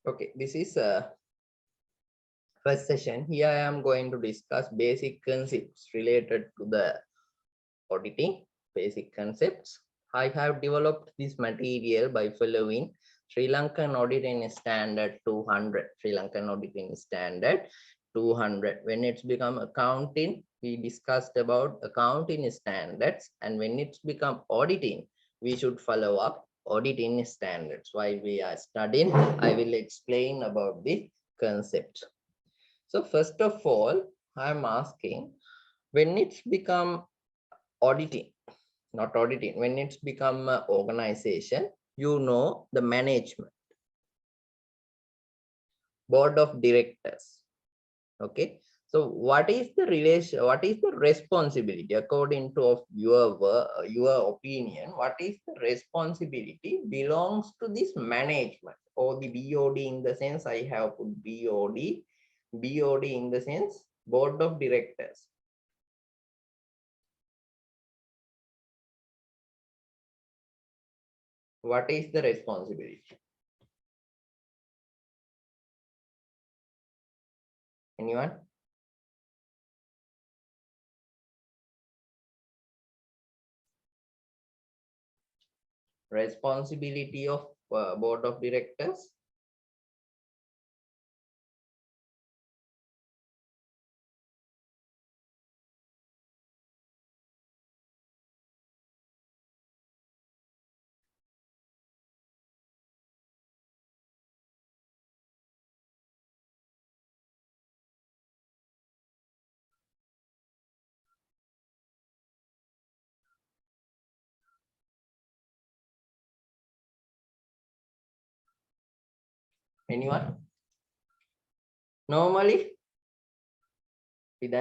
Okay, this is first session. Here I am going to discuss basic concepts related to the auditing, basic concepts. I have developed this material by following Sri Lankan Auditing Standard 200. Sri Lankan Auditing Standard 200. When it's become accounting, we discussed about accounting standards, and when it's become auditing, we should follow up auditing standards. While we are studying, I will explain about the concept. So first of all, I'm asking, when it's become auditing, not auditing, when it's become an organization, you know the management, board of directors. Okay, so what is the relation, what is the responsibility according to of your opinion? What is the responsibility belongs to this management or the BOD? In the sense, I have put BOD in the sense board of directors. What is the responsibility? Anyone? Responsibility of board of directors? Anyone? Normally, these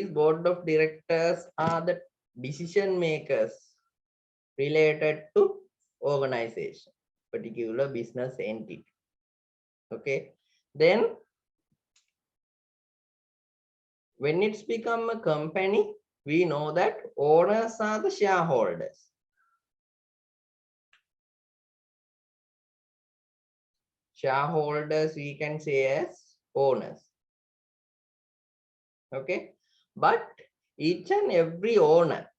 board of directors are the decision makers related to organization, particular business entity. Okay, then when it's become a company, we know that owners are the shareholders. Shareholders we can say as owners. Okay, but each and every owner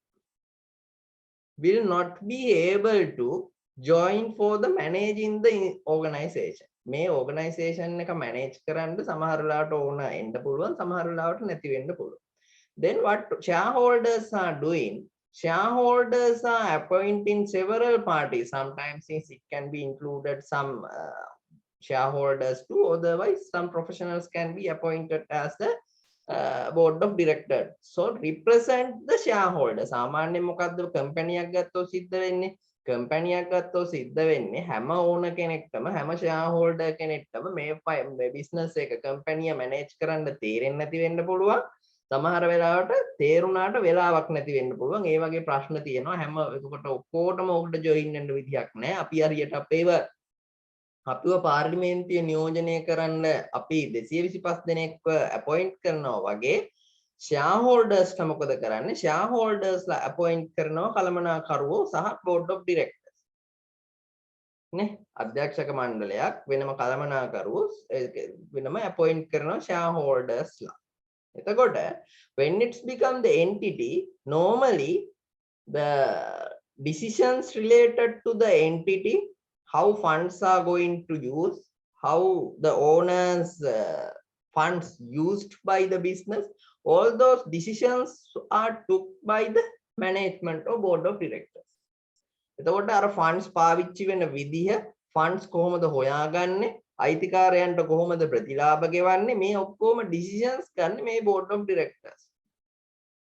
will not be able to join for the managing the organization. මේ organization එක manage කරන්න සමහර වෙලාවට ඕන එන්න පුළුවන්, සමහර වෙලාවට නැති වෙන්න පුළුවන්. Then what shareholders are doing, shareholders are appointing several parties. Sometimes it can be included some shareholders too, otherwise some professionals can be appointed as the board of directors. So represent the shareholders. සාමාන්‍යයෙන් මොකද්ද company එකක් ගත්තොත් සිද්ධ වෙන්නේ? company එකක් ගත්තොත් සිද්ධ වෙන්නේ හැම ඕන කෙනෙක්ටම, හැම shareholder කෙනෙක්ටම මේ business එක company එක manage කරන්න තේරෙන්නේ නැති වෙන්න පුළුවන්. සමහර වෙලාවට තේරුණාට වෙලාවක් නැති වෙන්න පුළුවන්. ඒ වගේ ප්‍රශ්න තියෙනවා. හැම එතකොට ඔක්කොටම උඩ join වෙන්න විදියක් නැහැ. අපි හරියට අපිව පාර්ලිමේන්තුවේ නියෝජනය කරන්න අපි 225 දෙනෙක්ව අපොයින්ට් කරනවා වගේ shareholders ට මොකද කරන්නේ? shareholders ලා අපොයින්ට් කරනවා කළමනාකරුවෝ සහ board of directors නේ. අධ්‍යක්ෂක මණ්ඩලයක් වෙනම කළමනාකරුවෝ වෙනම අපොයින්ට් කරනවා shareholders ලා. එතකොට when it's become the entity, normally the decisions related to the entity, how funds are going to use, how the owners funds used by the business, all those decisions are took by the management or board of directors. එතකොට අර funds පාවිච්චි වෙන විදිහ, funds කොහොමද හොයාගන්නේ, අයිතිකාරයන්ට කොහොමද ප්‍රතිලාභ ගෙවන්නේ, මේ ඔක්කොම decisions ගන්න මේ board of directors.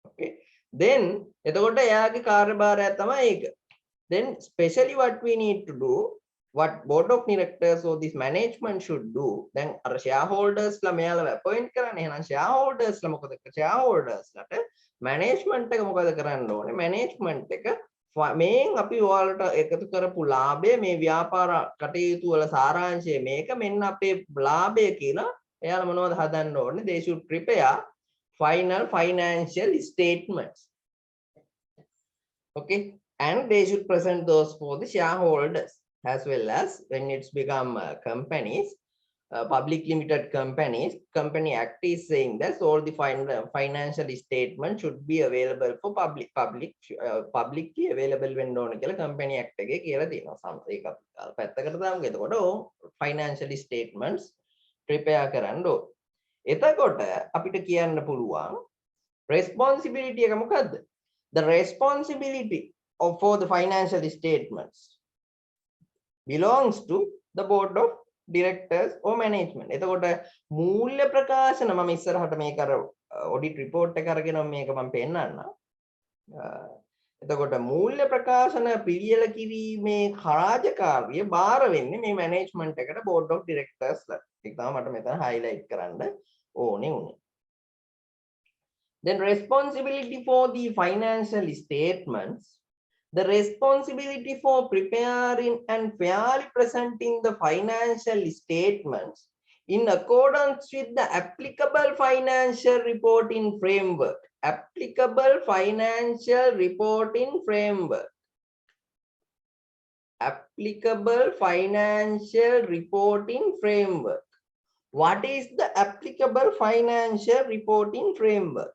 Okay, then එතකොට එයාගේ කාර්යභාරය තමයි ඒක. Then specially what we need to do, what board of directors or this management should do, then our shareholders ලා මෙයාලා appoint කරන්නේ. එහෙනම් shareholders ලා මොකද කරන්නේ? shareholders ලාට management එක මොකද කරන්න ඕනේ? management එක මේන් අපි ඔයාලට එකතු කරපු ලාභය, මේ ව්‍යාපාර කටයුතු වල සාරාංශය මේක, මෙන්න අපේ ලාභය කියලා එයාලා මොනවද හදන්න ඕනේ? they should prepare final financial statements. Okay, and they should present those for the shareholders. as well as when it's become companies, public limited companies, Company Act is saying that all the financial statement should be available for publicly available when on Company Act එකේ කියලා තියෙනවා. ඒක පැත්තකට දාමු. එතකොට financial statements prepare කරන්න ඕන. එතකොට අපිට කියන්න පුළුවන් responsibility එක මොකද්ද? The responsibility for the financial statements belongs to the board of directors or management. එතකොට මූල්‍ය ප්‍රකාශන මම ඉස්සරහට මේක අර audit report එක අරගෙන මේක මම පෙන්නන්න. එතකොට මූල්‍ය ප්‍රකාශන පිළියෙල කිරීමේ කාර්යකාරිය බාර වෙන්නේ මේ management එකට board of directors ලා. ඒක තමයි මට මෙතන highlight කරන්න ඕනේ උනේ. Then responsibility for the financial statements. The responsibility for preparing and fairly presenting the financial statements in accordance with the applicable financial reporting framework. Applicable financial reporting framework. Applicable financial reporting framework. What is the applicable financial reporting framework?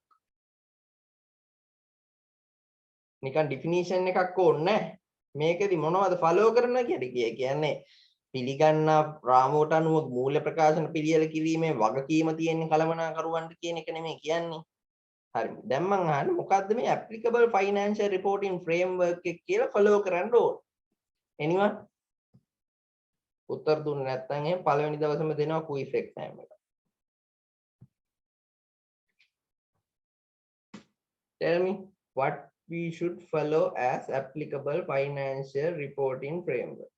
නිකන් definition එකක් ඕනේ නැහැ. මේකෙදි මොනවද follow කරන්න කියන්නේ පිළිගන්නා රාමුවට අනුව මූල්‍ය ප්‍රකාශන පිළියෙල කිරීමේ වගකීම තියෙන කළමනාකරුවන්ට කියන එක නෙමෙයි කියන්නේ. හරි. දැන් මම අහන්නේ මොකද්ද මේ applicable financial reporting framework එක කියලා ෆලෝ කරන්න ඕන. anyone? උත්තර දුන්නේ නැත්නම් එහෙනම් පළවෙනි දවසේම දෙනවා quiz exam එක. Tell me what we should follow as applicable financial reporting framework.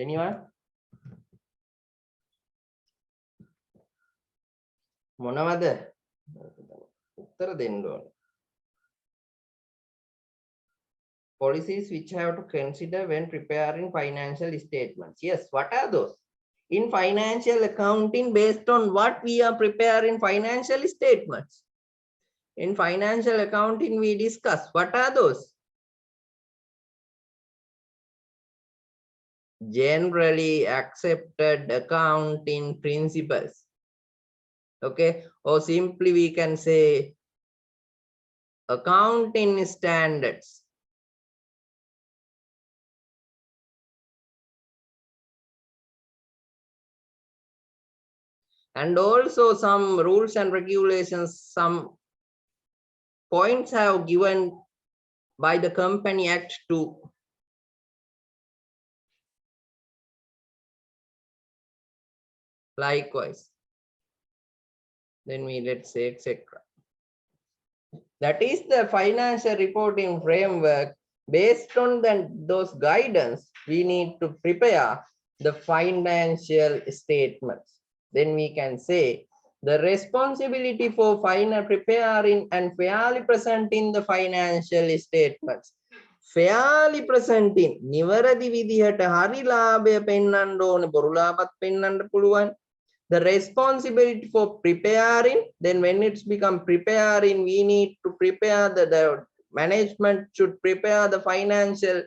Anyone? මොනවද? උත්තර දෙන්න ඕන. Policies which have to consider when preparing financial statements. Yes, what are those? In financial accounting, based on what we are preparing financial statements. In financial accounting, we discuss what are those? Generally accepted accounting principles. Okay, or simply we can say accounting standards. And also some rules and regulations, some points have given by the Company Act too. Likewise, then we let's say etc. That is the financial reporting framework. Based on those guidance, we need to prepare the financial statements. Then we can say the responsibility for preparing and fairly presenting the financial statements. Fairly presenting, නිවැරදි විදිහට හරි ලාභය පෙන්වන්න ඕනේ, බොරු ලාභත් පෙන්වන්න පුළුවන්. The responsibility for preparing, then when it's become preparing, we need to prepare the management should prepare the financial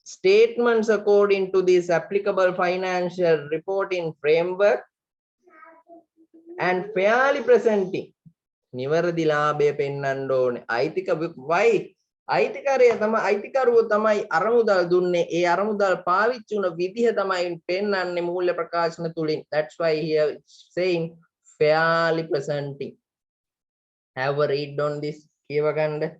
statements according to this applicable financial reporting framework. And fairly presenting, නිවැරදි ලාභය පෙන්වන්න ඕනේ. අයිතික why? අයිතිකරුව තමයි අරමුදල් දුන්නේ. ඒ අරමුදල් පාවිච්චි වුණ විදිහ තමයි පෙන්වන්නේ මූල්‍ය ප්‍රකාශන තුලින්. That's why here it's saying fairly presenting. Have a read on this. කියව ගන්න.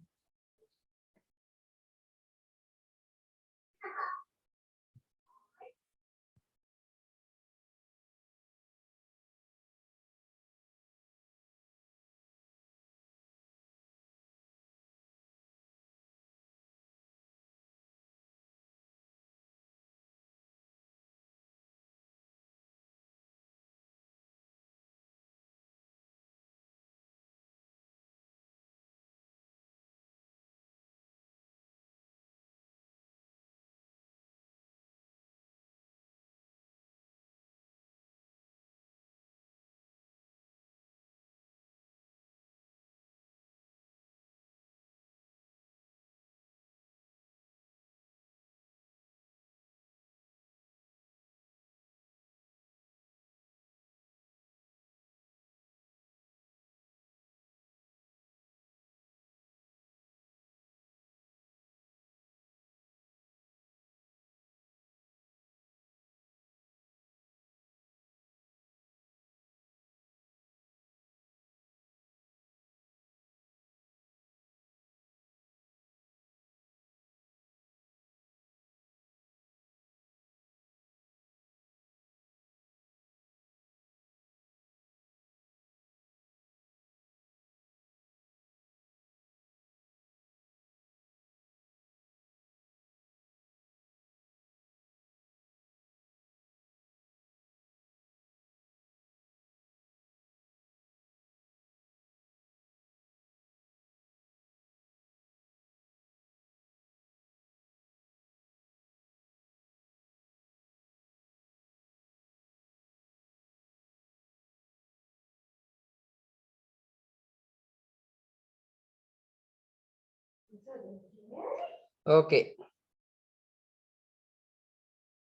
Okay.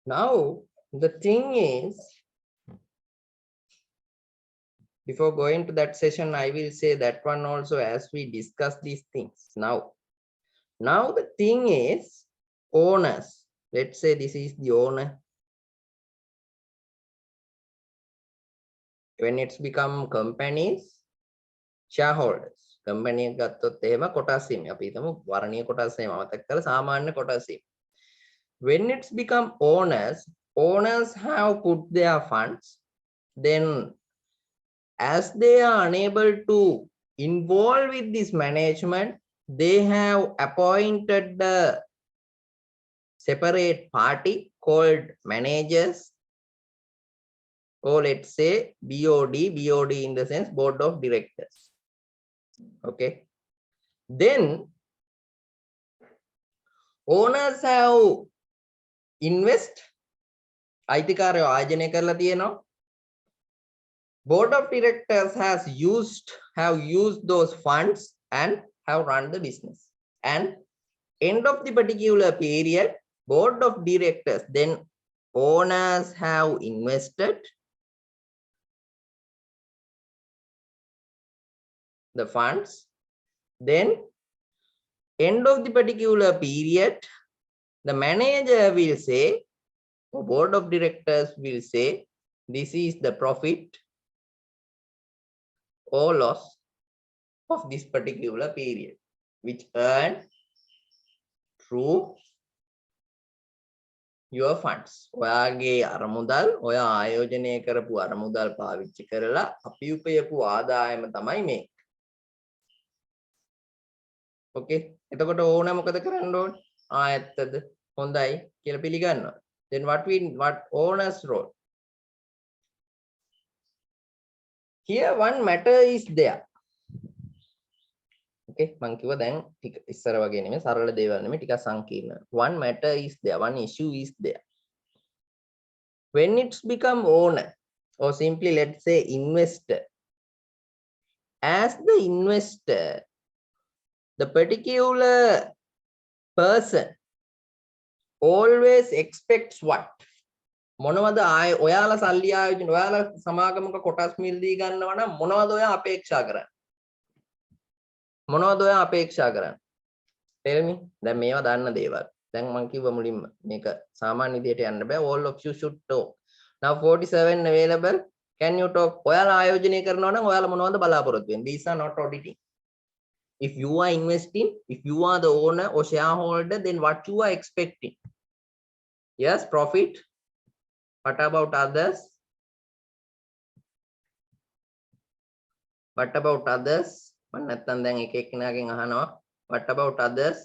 Now the thing is, before going to that session, I will say that one also as we discuss these things. Now the thing is, owners. Let's say this is the owner. When it's become companies, shareholders. Company ගත්තොත් එහෙම කොටස් හිමි. අපි හිතමු වර්ණීය කොටස් එහෙම මතක් කරලා සාමාන්‍ය කොටස් හිමි. When it's become owners, owners have put their funds. Then as they are unable to involve with this management, they have appointed the separate party called managers, or let's say BOD in the sense board of directors. Okay. Then owners have invest අයිතිකාරයෝ ආයෝජනය කරලා තියෙනවා. Board of directors have used those funds and have run the business. And end of the particular period, board of directors, then owners have invested the funds. Then end of the particular period, the manager will say, or board of directors will say, this is the profit or loss of this particular period, which earned through your funds. ඔයාගේ අරමුදල්, ඔයා ආයෝජනය කරපු අරමුදල් පාවිච්චි කරලා අපි උපයපු ආදායම තමයි මේ. Okay. එතකොට ඕන මොකද කරන්න ඕනේ? ඇත්තද? හොඳයි කියලා පිළිගන්නවා. Then what owner's role? Here one matter is there. Okay, මං කිව්වා දැන් ටික ඉස්සර වගේ නෙමෙයි සරල දේවල් නෙමෙයි ටිකක් සංකීර්ණ. One matter is there, one issue is there. When it's become owner, or simply let's say investor, as the investor, the particular person always expects what? මොනවද ඔයාලා සල්ලි ආයෝජන ඔයාලා සමාගමක කොටස් මිල්දී ගන්නවා නම් මොනවද ඔයා අපේක්ෂා කරන්නේ? මොනවද ඔයා අපේක්ෂා කරන්නේ? Tell me. දැන් මේවා දන්න දේවල්. දැන් මම කිව්ව මුලින්ම මේක සාමාන්‍ය විදියට යන්න බෑ. All of you should talk. Now 47 available. Can you talk? ඔයාලා ආයෝජනය කරනවා නම් ඔයාලා මොනවද බලාපොරොත්තු වෙන්නේ? These are not auditing. If you are investing, if you are the owner or shareholder, then what you are expecting? Yes, profit. What about others? What about others? මම නැත්තම් දැන් එක එක්කෙනාගෙන් අහනවා. What about others?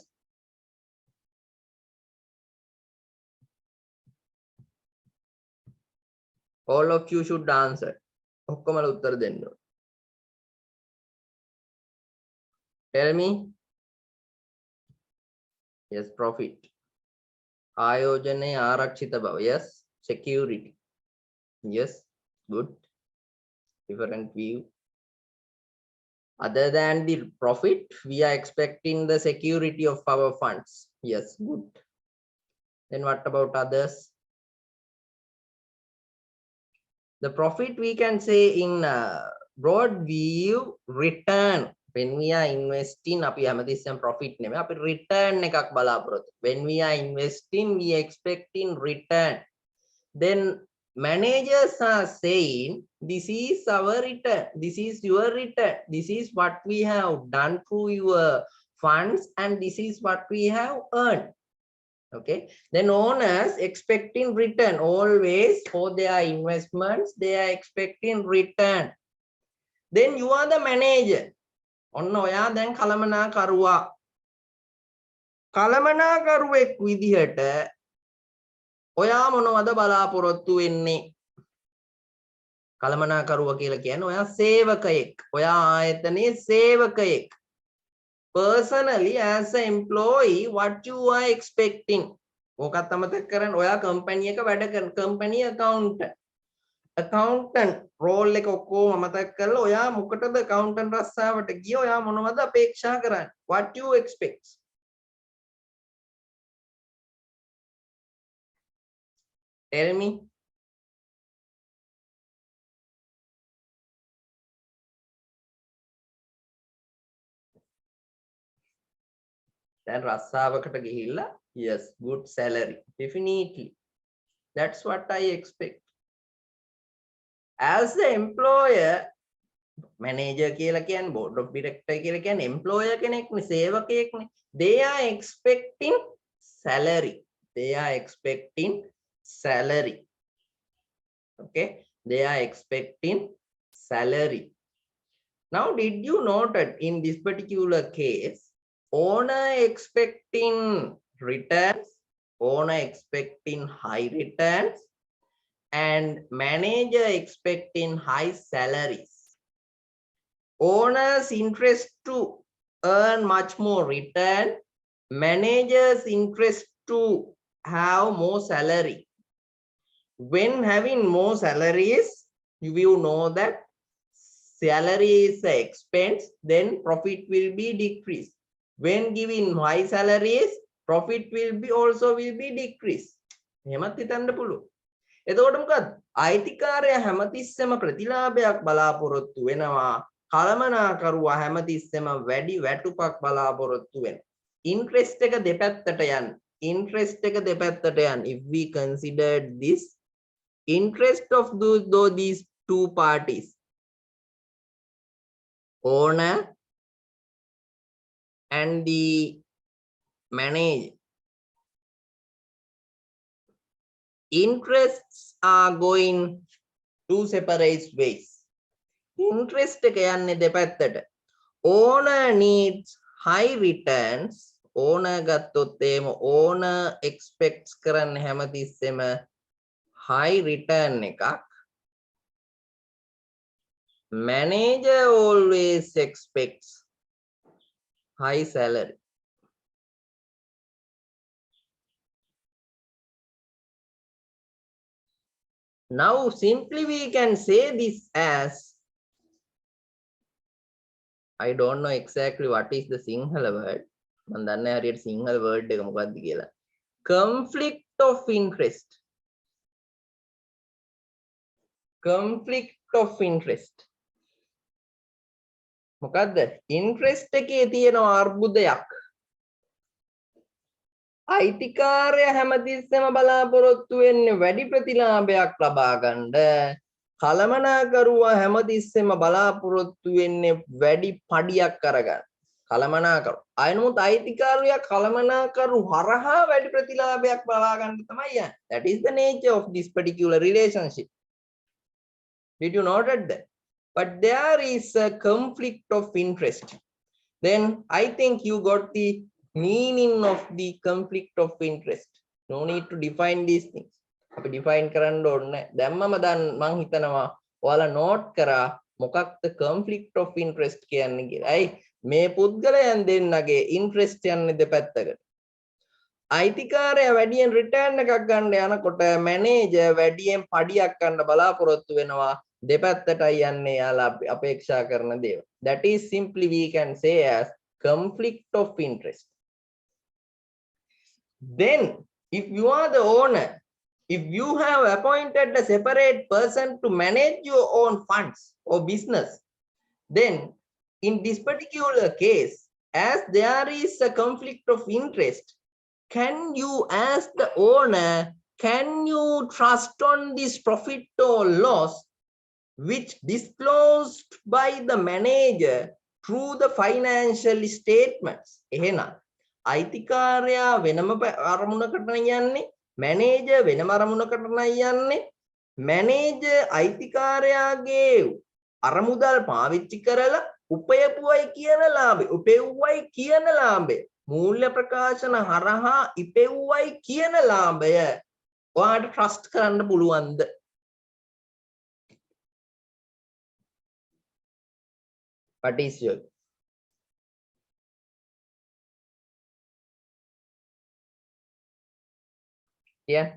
All of you should answer. ඔක්කොමල උත්තර දෙන්න. Tell me. Yes, profit. ආයෝජනයේ ආරක්ෂිත බව. Yes, security. Yes, good. Different view. Other than the profit, we are expecting the security of our funds. Yes, good. Then what about others? The profit we can say in broad view return. When we are investing, අපි හැමතිස්සෙම profit නෙමෙයි අපි return එකක් බලාපොරොත්තු. When we are investing, we are expecting return. Then managers are saying, this is our return, this is your return, this is what we have done through your funds, and this is what we have earned. Okay, then owners expecting return always for their investments, they are expecting return. Then you are the manager. ඔන්න ඔයා දැන් කළමනාකරුවා. කළමනාකරුවෙක් විදිහට ඔයා මොනවද බලාපොරොත්තු වෙන්නේ? කළමනාකරුවා කියලා කියන්නේ ඔයා සේවකයෙක්. ඔයා ආයතනයේ සේවකයෙක්. Personally, as an employee, what you are expecting? ඕකත් අමතක කරන්න. ඔයා කම්පැනි එක වැඩ කරන කම්පැනි accountant. Accountant role එක ඔක්කොම අමතක කරලා ඔයා මොකටද accountant රස්සාවට ගියේ? ඔයා මොනවද අපේක්ෂා කරන්නේ? What you expect? Tell me. Then රස්සාවකට ගිහිල්ලා yes, good salary. Definitely. That's what I expect. As the employer, manager කියලා කියන්නේ board of director කියලා කියන්නේ employer කෙනෙක්නේ, සේවකයෙක්නේ. They are expecting salary. They are expecting salary. Okay, they are expecting salary. Now, did you note that in this particular case, owner expecting returns, owner expecting high returns, and manager expecting high salaries. Owner's interest to earn much more return, manager's interest to have more salary. When having more salaries, you will know that salary is an expense, then profit will be decreased. When giving high salaries, profit will be decreased. එහෙමත් හිතන්න පුළුවන්. එතකොට මොකද? අයිතිකාරයා හැමතිස්සෙම ප්‍රතිලාභයක් බලාපොරොත්තු වෙනවා. කළමනාකරුවා හැමතිස්සෙම වැඩි වැටුපක් බලාපොරොත්තු වෙනවා. Interest එක දෙපැත්තට යන්න. Interest එක දෙපැත්තට යන්න. If we considered this interest of these two parties, owner and the manager, interests are going two separate ways. Interest එක යන්නේ දෙපැත්තට. Owner needs high returns. Owner ගත්තොත් එහෙම owner expects කරන්න හැමතිස්සෙම high return එකක්. Manager always expects high salary. Now, simply we can say this as, I don't know exactly what is the Sinhala word. මම දන්නේ හරියට සිංහල word එක මොකක්ද කියලා. Conflict of interest. Conflict of interest. මොකද්ද? Interest එකේ තියෙන අර්බුදයක්. අයිතිකාරය හැමතිස්සෙම බලාපොරොත්තු වෙන්නේ වැඩි ප්‍රතිලාභයක් ලබා ගන්න. කළමනාකරුවා හැමතිස්සෙම බලාපොරොත්තු වෙන්නේ වැඩි පඩියක් අරගන්න. කළමනාකරු. අයනමුත් අයිතිකාරයා කළමනාකරු හරහා වැඩි ප්‍රතිලාභයක් ලබා ගන්න තමයි යන්නේ. That is the nature of this particular relationship. Did you noted that? But there is a conflict of interest. Then I think you got the meaning of the conflict of interest. No need to define these things. අපි define කරන්න ඕනේ. දැම්මම දැන් මං හිතනවා ඔයාලා note කරා මොකක්ද conflict of interest කියන්නේ කියලා. ඇයි මේ පුද්ගලයන් දෙන්නගේ interest යන්නේ දෙපැත්තකට. අයිතිකාරයා වැඩියෙන් return එකක් ගන්න යනකොට manager වැඩියෙන් පඩියක් ගන්න බලාපොරොත්තු වෙනවා. දෙපැත්තටයි යන්නේ යාලා අපේක්ෂා කරන දේවල්. That is simply we can say as conflict of interest. Then if you are the owner, if you have appointed a separate person to manage your own funds or business, then in this particular case, as there is a conflict of interest, can you as the owner, can you trust on this profit or loss which disclosed by the manager through the financial statements? එහෙනම් අයිතිකාරයා වෙනම අරමුණකට යන්නේ, manager වෙනම අරමුණකට යන්නේ. manager අයිතිකාරයාගේ අරමුදල් පාවිච්චි කරලා උපයපුවයි කියන ලාභය, උපෙව්වයි කියන ලාභය, මූල්‍ය ප්‍රකාශන හරහා ඉපෙව්වයි කියන ලාභය ඔයාට trust කරන්න පුළුවන්ද? What is your? Yeah.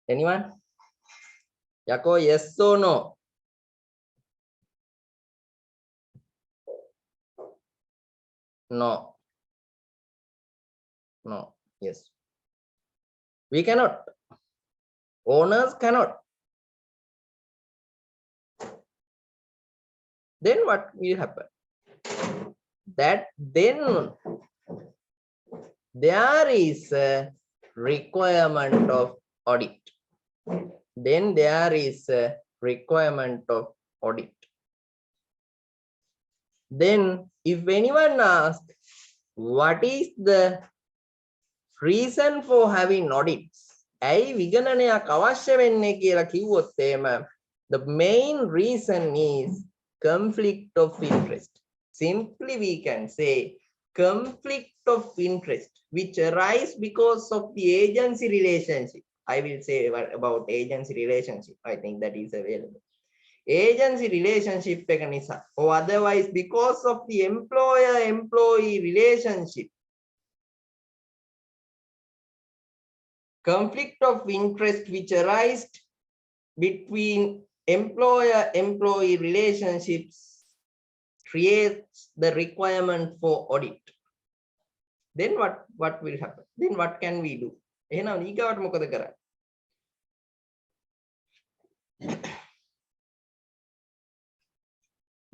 Anyone? Yako, yes or no? No. No. Yes. We cannot. Owners cannot. Then what will happen? That then there is a requirement of audit. Then there is a requirement of audit. Then if anyone asks, what is the reason for having audits? ඇයි විගණනයක් අවශ්‍ය වෙන්නේ කියලා කිව්වොත් එහෙම, the main reason is conflict of interest. Simply we can say conflict of interest which arise because of the agency relationship. I will say about agency relationship. I think that is available. Agency relationship එක නිසා, or otherwise because of the employer-employee relationship. Conflict of interest which arise between employer-employee relationships creates the requirement for audit. Then what will happen? Then what can we do? එහෙනම් ඊගාවට මොකද කරන්නේ?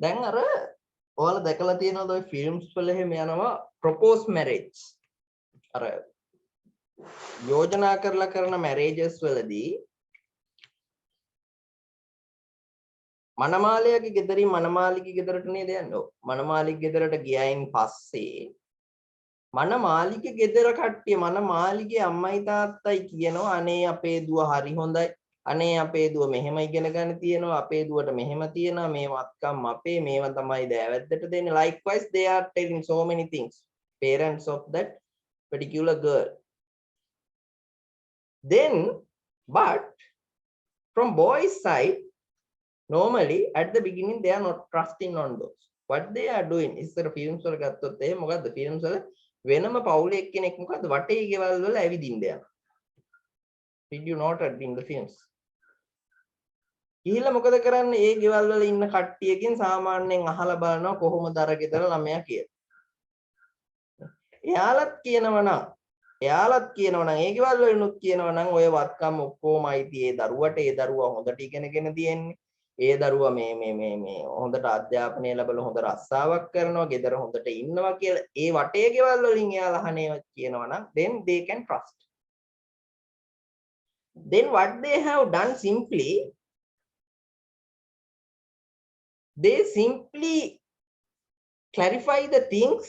දැන් අර ඔයාලා දැකලා තියෙනවද ඔය ෆිල්ම්ස් වල එහෙම යනවා propose marriage. අර යෝජනා කරලා කරන marriages වලදී මනමාලයාගේ ගෙදරින් මනමාලිගේ ගෙදරට නේද යන්නේ. මනමාලිගේ ගෙදරට ගියයින් පස්සේ මනමාලිගේ ගෙදර කට්ටිය මනමාලිගේ අම්මයි තාත්තයි කියනවා අනේ අපේ දුව හරි හොඳයි. අනේ අපේ දුව මෙහෙම ඉගෙන ගන්න තියෙනවා. අපේ දුවට මෙහෙම තියෙනවා. මේ වත්කම් අපේ මේව තමයි දෑවැද්දට දෙන්නේ. Likewise they are telling so many things. Parents of that particular girl. Then, but from boys' side, normally at the beginning they are not trusting on those. What they are doing is the films වල ගත්තොත් එහෙම මොකද්ද films වල වෙනම පවුලේ එක්කෙනෙක් මොකද්ද වටේ ගෙවල් වල ඇවිදින්න යනවා. Did you note in the films? ඊළ මොකද කරන්නේ? ඒ ගෙවල් වල ඉන්න කට්ටියකින් සාමාන්‍යයෙන් අහලා බලනවා කොහොමද අර ගෙදර ළමයා කියලා. එයාලත් කියනවනම් ඒ ගෙවල් වලිනුත් කියනවනම් ඔය වත්කම් ඔක්කොමයි තියේ දරුවට ඒ දරුවා හොඳට ඉගෙනගෙන තියෙන්නේ. ඒ දරුවා මේ හොඳට අධ්‍යාපනය ලැබලා හොඳ රස්සාවක් කරනවා, ගෙදර හොඳට ඉන්නවා කියලා ඒ වටේ ගෙවල් වලින් එයාලා අහනේ කියනවා නම් then they can trust. Then what they have done simply, they simply clarify the things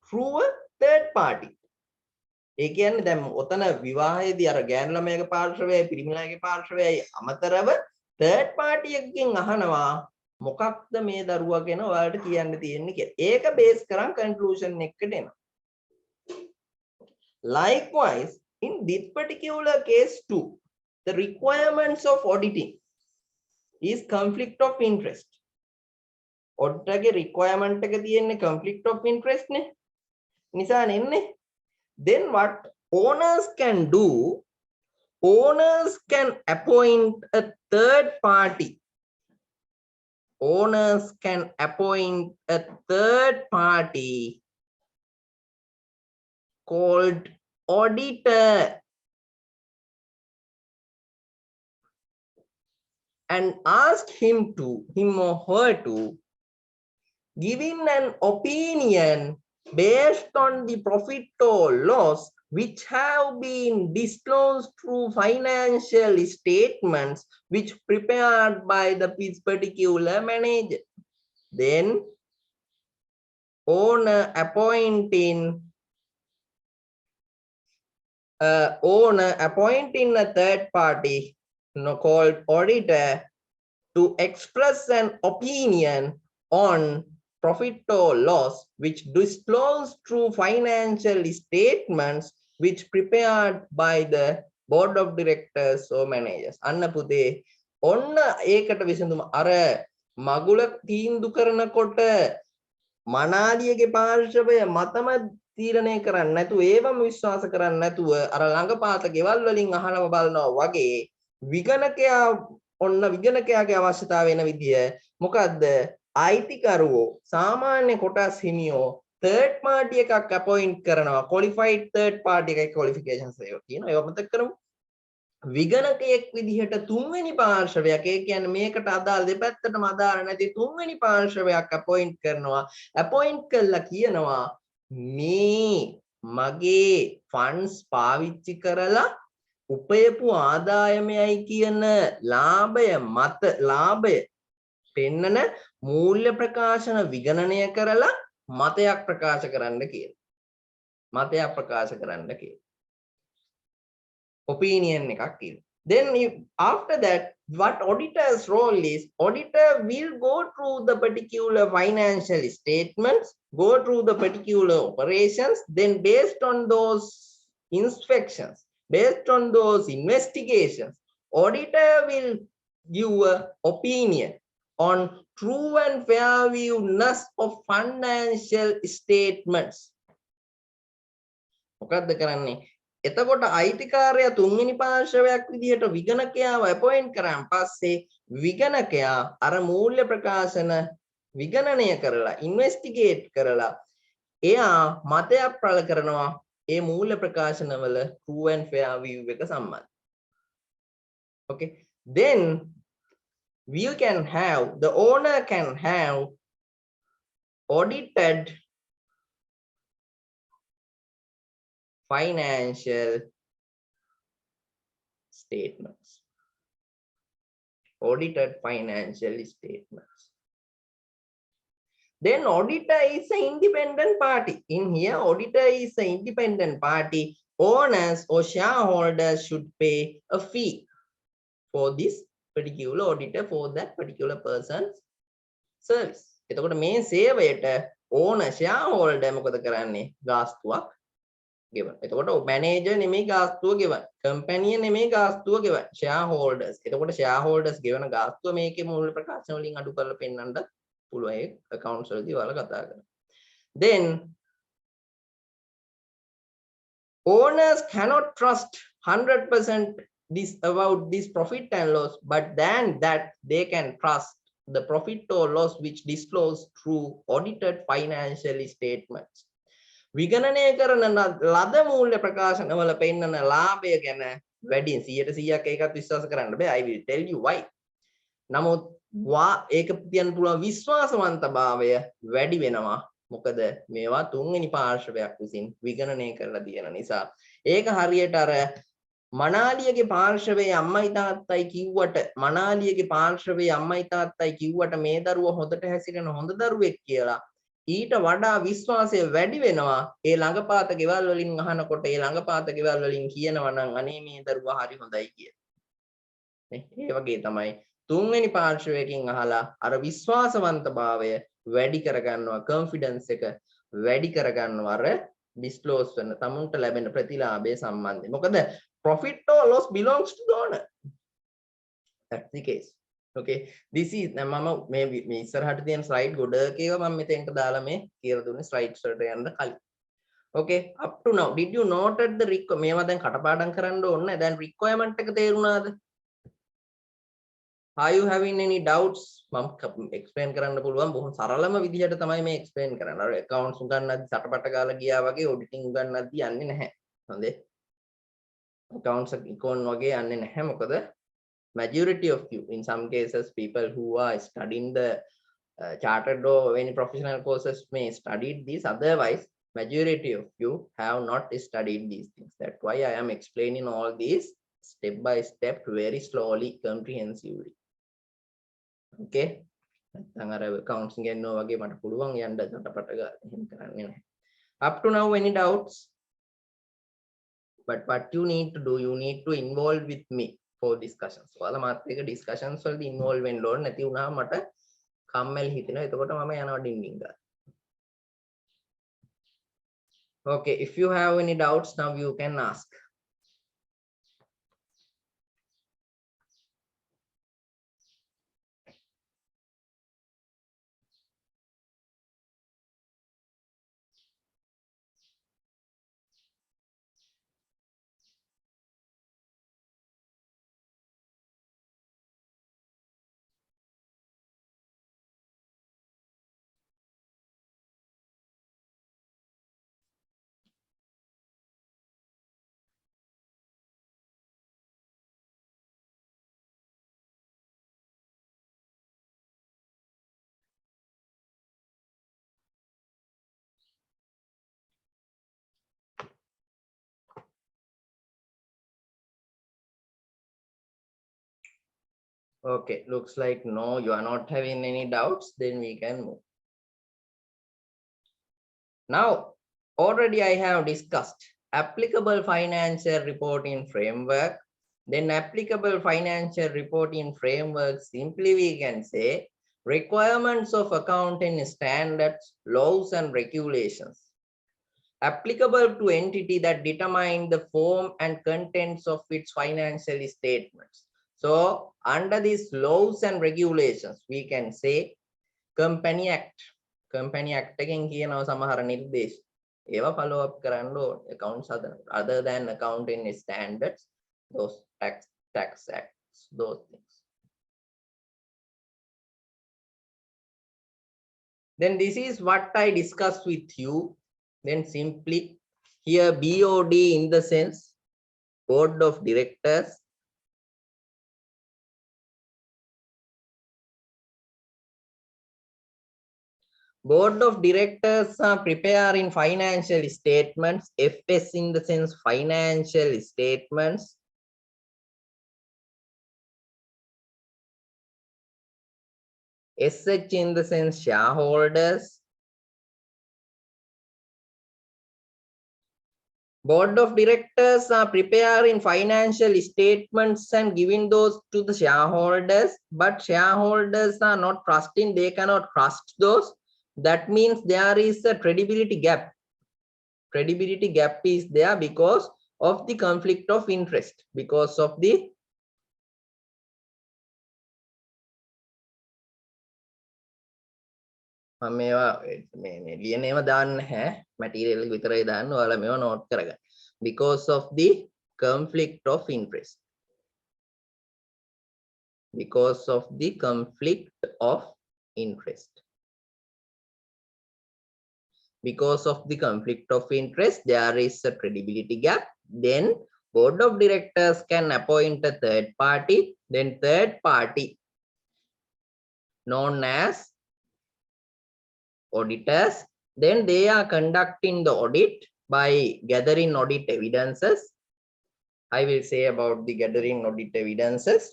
through a third party. ඒ කියන්නේ දැන් ඔතන විවාහයේදී අර ගෑනු ළමයාගේ පාර්ශවයයි පිරිමි ළමයාගේ පාර්ශවයයි අමතරව third party එකකින් අහනවා මොකක්ද මේ දරුවා ගැන ඔයාලට කියන්න තියෙන්නේ කියලා. ඒක බේස් කරන් conclusion එකකට එනවා. Likewise, in this particular case too, the requirements of auditing is conflict of interest. auditor requirement එක තියෙන්නේ conflict of interest නේ. නිසා නෙන්නේ. Then what owners can do, owners can appoint a third party. Owners can appoint a third party called auditor and ask him or her to give in an opinion based on the profit or loss which have been disclosed through financial statements which prepared by the particular manager. Then owner appointing a third party called auditor to express an opinion on profit or loss which disclosed through financial statements which prepared by the board of directors or managers. අන්න පුතේ ඔන්න ඒකට විසඳුම අර මගුල තීන්දුව කරනකොට මනාලියගේ පාර්ශවය මතම තීරණය කරන්නේ නැතුව ඒවම විශ්වාස කරන්නේ නැතුව අර ළඟපාත ගෙවල් වලින් අහනව බලනවා වගේ විගණකයා ඔන්න විගණකයාගේ අවශ්‍යතාවය වෙන විදිය මොකද්ද අයිතිකරුවෝ සාමාන්‍ය කොටස් හිමියෝ third party එකක් appoint කරනවා qualified third party එකේ qualifications ඒවා කියනවා ඒවා මතක කරමු විගණකයෙක් විදිහට තුන්වෙනි පාර්ශවයක් ඒ කියන්නේ මේකට අදාළ දෙපැත්තටම අදාළ නැති තුන්වෙනි පාර්ශවයක් appoint කරනවා appoint කළා කියනවා මේ මගේ funds පාවිච්චි කරලා උපයපු ආදායමයි කියන ලාභය පෙන්නන මූල්‍ය ප්‍රකාශන විගණනය කරලා මතයක් ප්‍රකාශ කරන්න කියලා. Opinion එකක් කියලා. Then after that what auditor's role is, auditor will go through the particular financial statements, go through the particular operations, then based on those inspections, based on those investigations, auditor will give an opinion on true and fair viewness of financial statements. මොකද්ද කරන්නේ? එතකොට අයිතිකාරයා තුන්වෙනි පාර්ශවයක් විදිහට විගණකයාව appoint කරාන් පස්සේ විගණකයා අර මූල්‍ය ප්‍රකාශන විගණනය කරලා ඉන්වෙස්ටිගේට් කරලා එයා මතයක් පළ කරනවා ඒ මූල්‍ය ප්‍රකාශනවල true and fair view එක සම්බන්ධ. Okay, then the owner can have audited financial statements. Audited financial statements. Then auditor is an independent party. In here, auditor is an independent party. Owners or shareholders should pay a fee for this particular auditor, for that particular person's service. එතකොට මේ සේවයට owner shareholder මොකද කරන්නේ? ගාස්තුවක් ගෙවන. එතකොට manager නෙමෙයි ගාස්තුව ගෙවන. company නෙමෙයි ගාස්තුව ගෙවන. shareholders. එතකොට shareholders ගෙවන ගාස්තුව මේකේ මූල්‍ය ප්‍රකාශන වලින් අඩු කරලා පෙන්නන්න පුළුවන්. ඒ accounts වලදී ඔයාලා කතා කරනවා. Then owners cannot trust 100% about this profit and loss, but then that they can trust the profit or loss which disclosed through audited financial statements. විගණනය කරන ලද මූල්‍ය ප්‍රකාශනවල පෙන්නන ලාභය ගැන වැඩියෙන් 100% ඒකත් විශ්වාස කරන්න බෑ. I will tell you why. නමුත් ඒක තියන්න පුළුවන් විශ්වාසවන්තභාවය වැඩි වෙනවා. මොකද මේවා තුන්වෙනි පාර්ශවයක් විසින් විගණනය කරලා තියෙන නිසා. ඒක හරියට අර මනාලියගේ පාර්ශවයේ අම්මයි තාත්තයි කිව්වට මනාලියගේ පාර්ශවයේ අම්මයි තාත්තයි කිව්වට මේ දරුවා හොඳට හැසිරෙන හොඳ දරුවෙක් කියලා ඊට වඩා විශ්වාසය වැඩි වෙනවා ඒ ළඟපාත ගෙවල් වලින් අහනකොට ඒ ළඟපාත ගෙවල් වලින් කියනවා නම් අනේ මේ දරුවා හරි හොඳයි කියලා. ඒ වගේ තමයි තුන්වෙනි පාර්ශවයකින් අහලා අර විශ්වාසවන්තභාවය වැඩි කරගන්නවා, කොන්ෆිඩන්ස් එක වැඩි කරගන්නවා අර disclose වෙන තමුන්ට ලැබෙන ප්‍රතිලාභය සම්බන්ධයෙන්. මොකද profit or loss belongs to the owner. That's the case. Okay, this is මම මේ ඉස්සරහට තියෙන slide ගොඩක ඒවා මම මෙතෙන්ට දාලා මේ කියලා දුන්නේ slides වලට යන්න කලින්. Okay, up to now did you noted the මේවා දැන් කටපාඩම් කරන්න ඕනේ. දැන් requirement එක තේරුණාද? Are you having any doubts? මම explain කරන්න පුළුවන් බොහොම සරලම විදිහට තමයි මේ explain කරන්නේ. අර accounts උගන්නද්දි සටපට ගාලා ගියා වගේ auditing උගන්නද්දි යන්නේ නැහැ. හොඳේ. Accounts econ වගේ යන්නේ නැහැ. මොකද majority of you, in some cases people who are studying the chartered or any professional courses may studied these. Otherwise majority of you have not studied these things. That's why I am explaining all these step by step, very slowly, comprehensively. Okay, නැත්නම් අර accounts ගන්නෝ වගේ මට පුළුවන් යන්න චටපට ගාලා එහෙම කරන්නේ නැහැ. Up to now any doubts? But what you need to do, you need to involve with me for discussions. ඔයාලා මාත් එක්ක discussions වලදී involve වෙන්න ඕනේ. නැති වුණාම මට කම්මැලි හිතෙනවා. එතකොට මම යනවා ඩින්ගින් ගාලා. Okay, if you have any doubts now you can ask. Okay, looks like no, you are not having any doubts, then we can move. Now, already I have discussed applicable financial reporting framework. Then applicable financial reporting framework, simply we can say requirements of accounting standards, laws and regulations applicable to entity that determine the form and contents of its financial statements. So under these laws and regulations, we can say Company Act. Company Act එකෙන් කියනවා සමහර නිර්දේශ. ඒවා follow up කරන්න ඕනේ accounts other than accounting standards, those tax acts, those things. Then this is what I discussed with you. Then simply here BOD in the sense board of directors. Board of directors are preparing financial statements. FS in the sense financial statements. SH in the sense shareholders. Board of directors are preparing financial statements and giving those to the shareholders, but shareholders are not trusting, they cannot trust those. That means there is a credibility gap. Credibility gap is there because of the conflict of interest, because of the මේවා ලියන ඒවා දාන්න නැහැ, material එක විතරයි දාන්න. ඔයාලා මේවා නෝට් කරගන්න. Because of the conflict of interest. Because of the conflict of interest. Because of the conflict of interest, there is a credibility gap. Then board of directors can appoint a third party. Then third party known as auditors. Then they are conducting the audit by gathering audit evidences. I will say about the gathering audit evidences.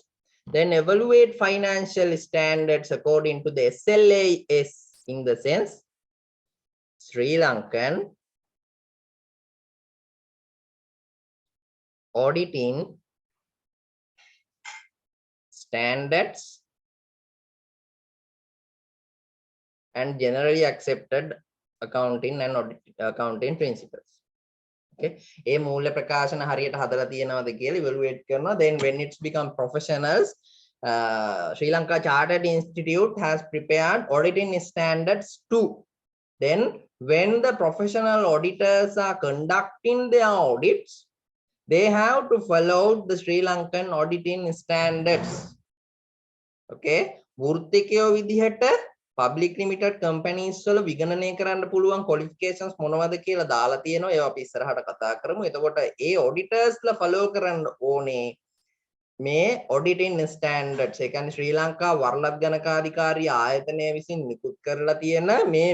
Then evaluate financial standards according to the SLAS, in the sense Sri Lankan auditing standards and generally accepted accounting and accounting principles. Okay, ඒ මූල්‍ය ප්‍රකාශන හරියට හදලා තියෙනවද කියලා evaluate කරනවා. Then when it's become professionals, Sri Lanka Chartered Institute has prepared auditing standards too. Then when the professional auditors are conducting their audits, they have to follow the Sri Lankan auditing standards. Okay, වෘත්තිකයෝ විදිහට public limited companies වල විගණනය කරන්න පුළුවන් qualifications මොනවද කියලා දාලා තියෙනවා. ඒවා අපි ඉස්සරහට කතා කරමු. එතකොට ඒ auditors ලා follow කරන්න ඕනේ මේ auditing standards. ඒ කියන්නේ ශ්‍රී ලංකා වරලක් ගණකාධිකාරී ආයතනය විසින් නිකුත් කරලා තියෙන මේ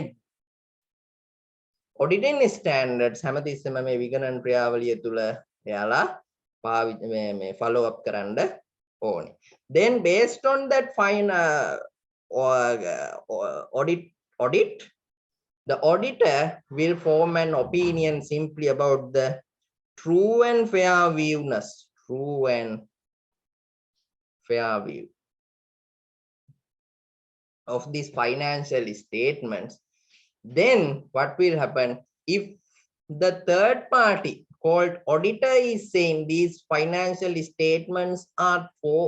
auditing standards හැමතිස්සෙම මේ විගණන ක්‍රියාවලිය තුල එයාලා මේ follow up කරන්න ඕනේ. Then based on that audit, the auditor will form an opinion simply about the true and fair viewness, true and fair view of these financial statements. Then what will happen if the third party called auditor is saying these financial statements are for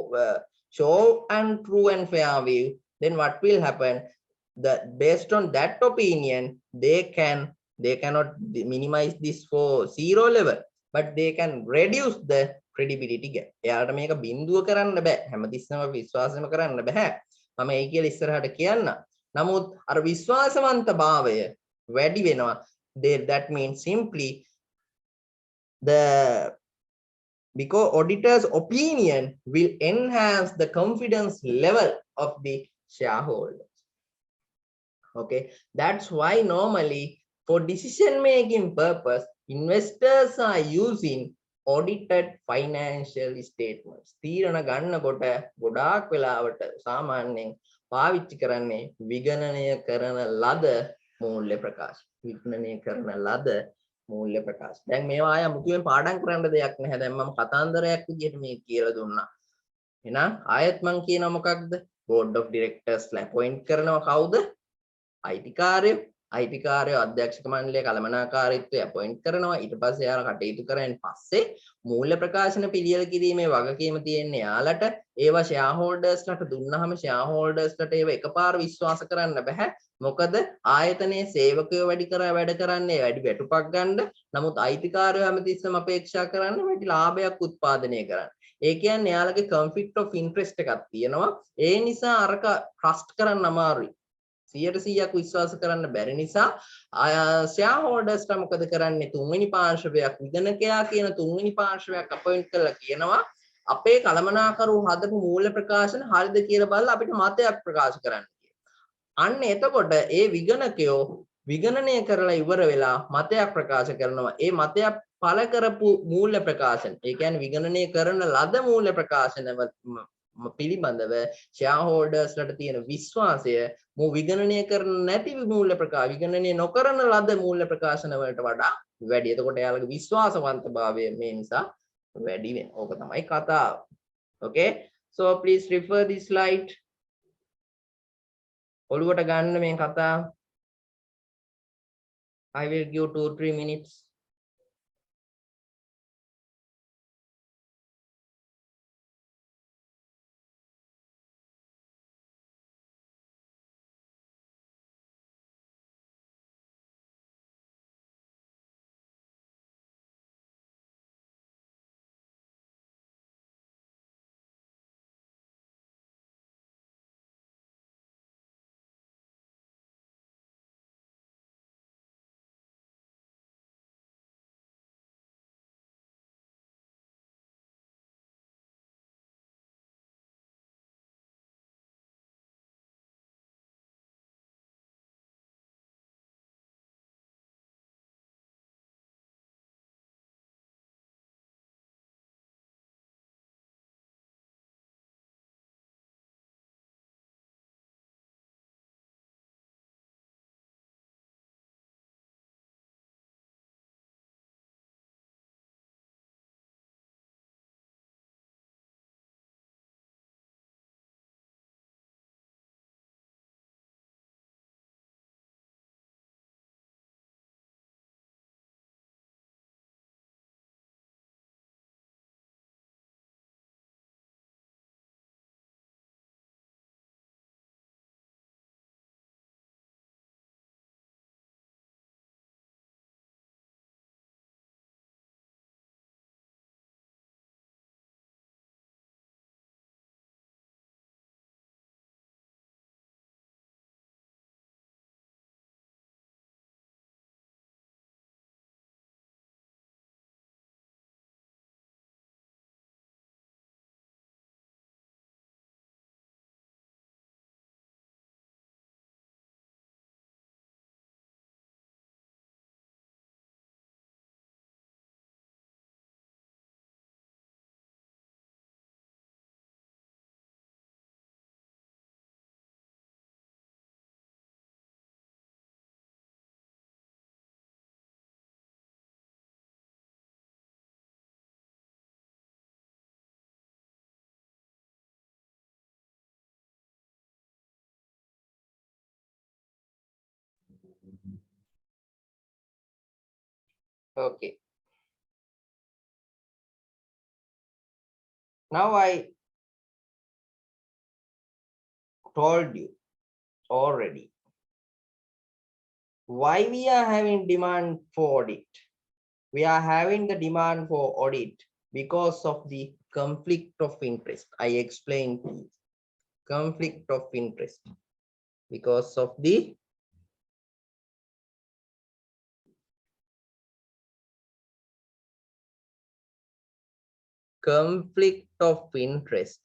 show and true and fair view? Then what will happen? That based on that opinion, they cannot minimize this for zero level, but they can reduce the credibility gap. එයාට මේක බිඳුව කරන්න බෑ. හැමතිස්සම විශ්වාසම කරන්න බෑ. මම ඒ කියලා ඉස්සරහට කියන්න. නමුත් අර විශ්වාසවන්තභාවය වැඩි වෙනවා. That means simply because auditor's opinion will enhance the confidence level of the shareholders. Okay, that's why normally for decision making purpose, investors are using audited financial statements. තීරණ ගන්නකොට ගොඩාක් වෙලාවට සාමාන්‍යයෙන් පාවිච්චි කරන්නේ විගණනය කරන ලද මූල්‍ය ප්‍රකාශ. විගණනය කරන ලද මූල්‍ය ප්‍රකාශ. දැන් මේවා ආය මුතුවෙන් පාඩම් කරන්න දෙයක් නැහැ. දැන් මම කතාන්දරයක් විදිහට මේ කියලා දුන්නා. එහෙනම් ආයෙත් මම කියනවා මොකක්ද? board of directors ලා appoint කරනවා කවුද? IT කාර්යය. IT කාර්යය අධ්‍යක්ෂක මණ්ඩලයේ කළමනාකාරීත්වය appoint කරනවා. ඊට පස්සේ යාලා කටයුතු කරගෙන පස්සේ මූල්‍ය ප්‍රකාශන පිළියෙල කිරීමේ වගකීම තියෙන්නේ යාලට. ඒවා shareholders ලට දුන්නාම shareholders ලට ඒව එකපාර විශ්වාස කරන්න බෑ. මොකද ආයතනයේ සේවකයෝ වැඩි කරන්නේ වැඩි වැටුපක් ගන්න. නමුත් අයිතිකාරයෝ හැමතිස්සෙම අපේක්ෂා කරන්නේ වැඩි ලාභයක් උත්පාදනය කරන්න. ඒ කියන්නේ යාලගේ conflict of interest එකක් තියෙනවා. ඒ නිසා අරක trust කරන්න අමාරුයි. 100%ක් විශ්වාස කරන්න බැරි නිසා shareholders ලා මොකද කරන්නේ? තුන්වෙනි පාර්ශවයක් විගණකයා කියන තුන්වෙනි පාර්ශවයක් අපොයින්ට් කරලා කියනවා අපේ කළමනාකරු හදපු මූල්‍ය ප්‍රකාශන හරිද කියලා බලලා අපිට මතයක් ප්‍රකාශ කරන්න. අන්න එතකොට ඒ විගණකයෝ විගණනය කරලා ඉවර වෙලා මතයක් ප්‍රකාශ කරනවා. ඒ මතයක් පළ කරපු මූල්‍ය ප්‍රකාශන, ඒ කියන්නේ විගණනය කරන ලද මූල්‍ය ප්‍රකාශන පිළිබඳව shareholders ලට තියෙන විශ්වාසය විගණනය කරන නැති මූල්‍ය ප්‍රකාශ විගණනය නොකරන ලද මූල්‍ය ප්‍රකාශන වලට වඩා වැඩි. එතකොට එයාලගේ විශ්වාසවන්තභාවය මේ නිසා වැඩි වෙනවා. ඕක තමයි කතාව. Okay, so please refer this slide. ඔළුවට ගන්න මේ කතාව. I will give 2-3 minutes. Okay. Now I told you already why we are having demand for audit. We are having the demand for audit because of the conflict of interest. I explained to you. Conflict of interest. Because of the conflict of interest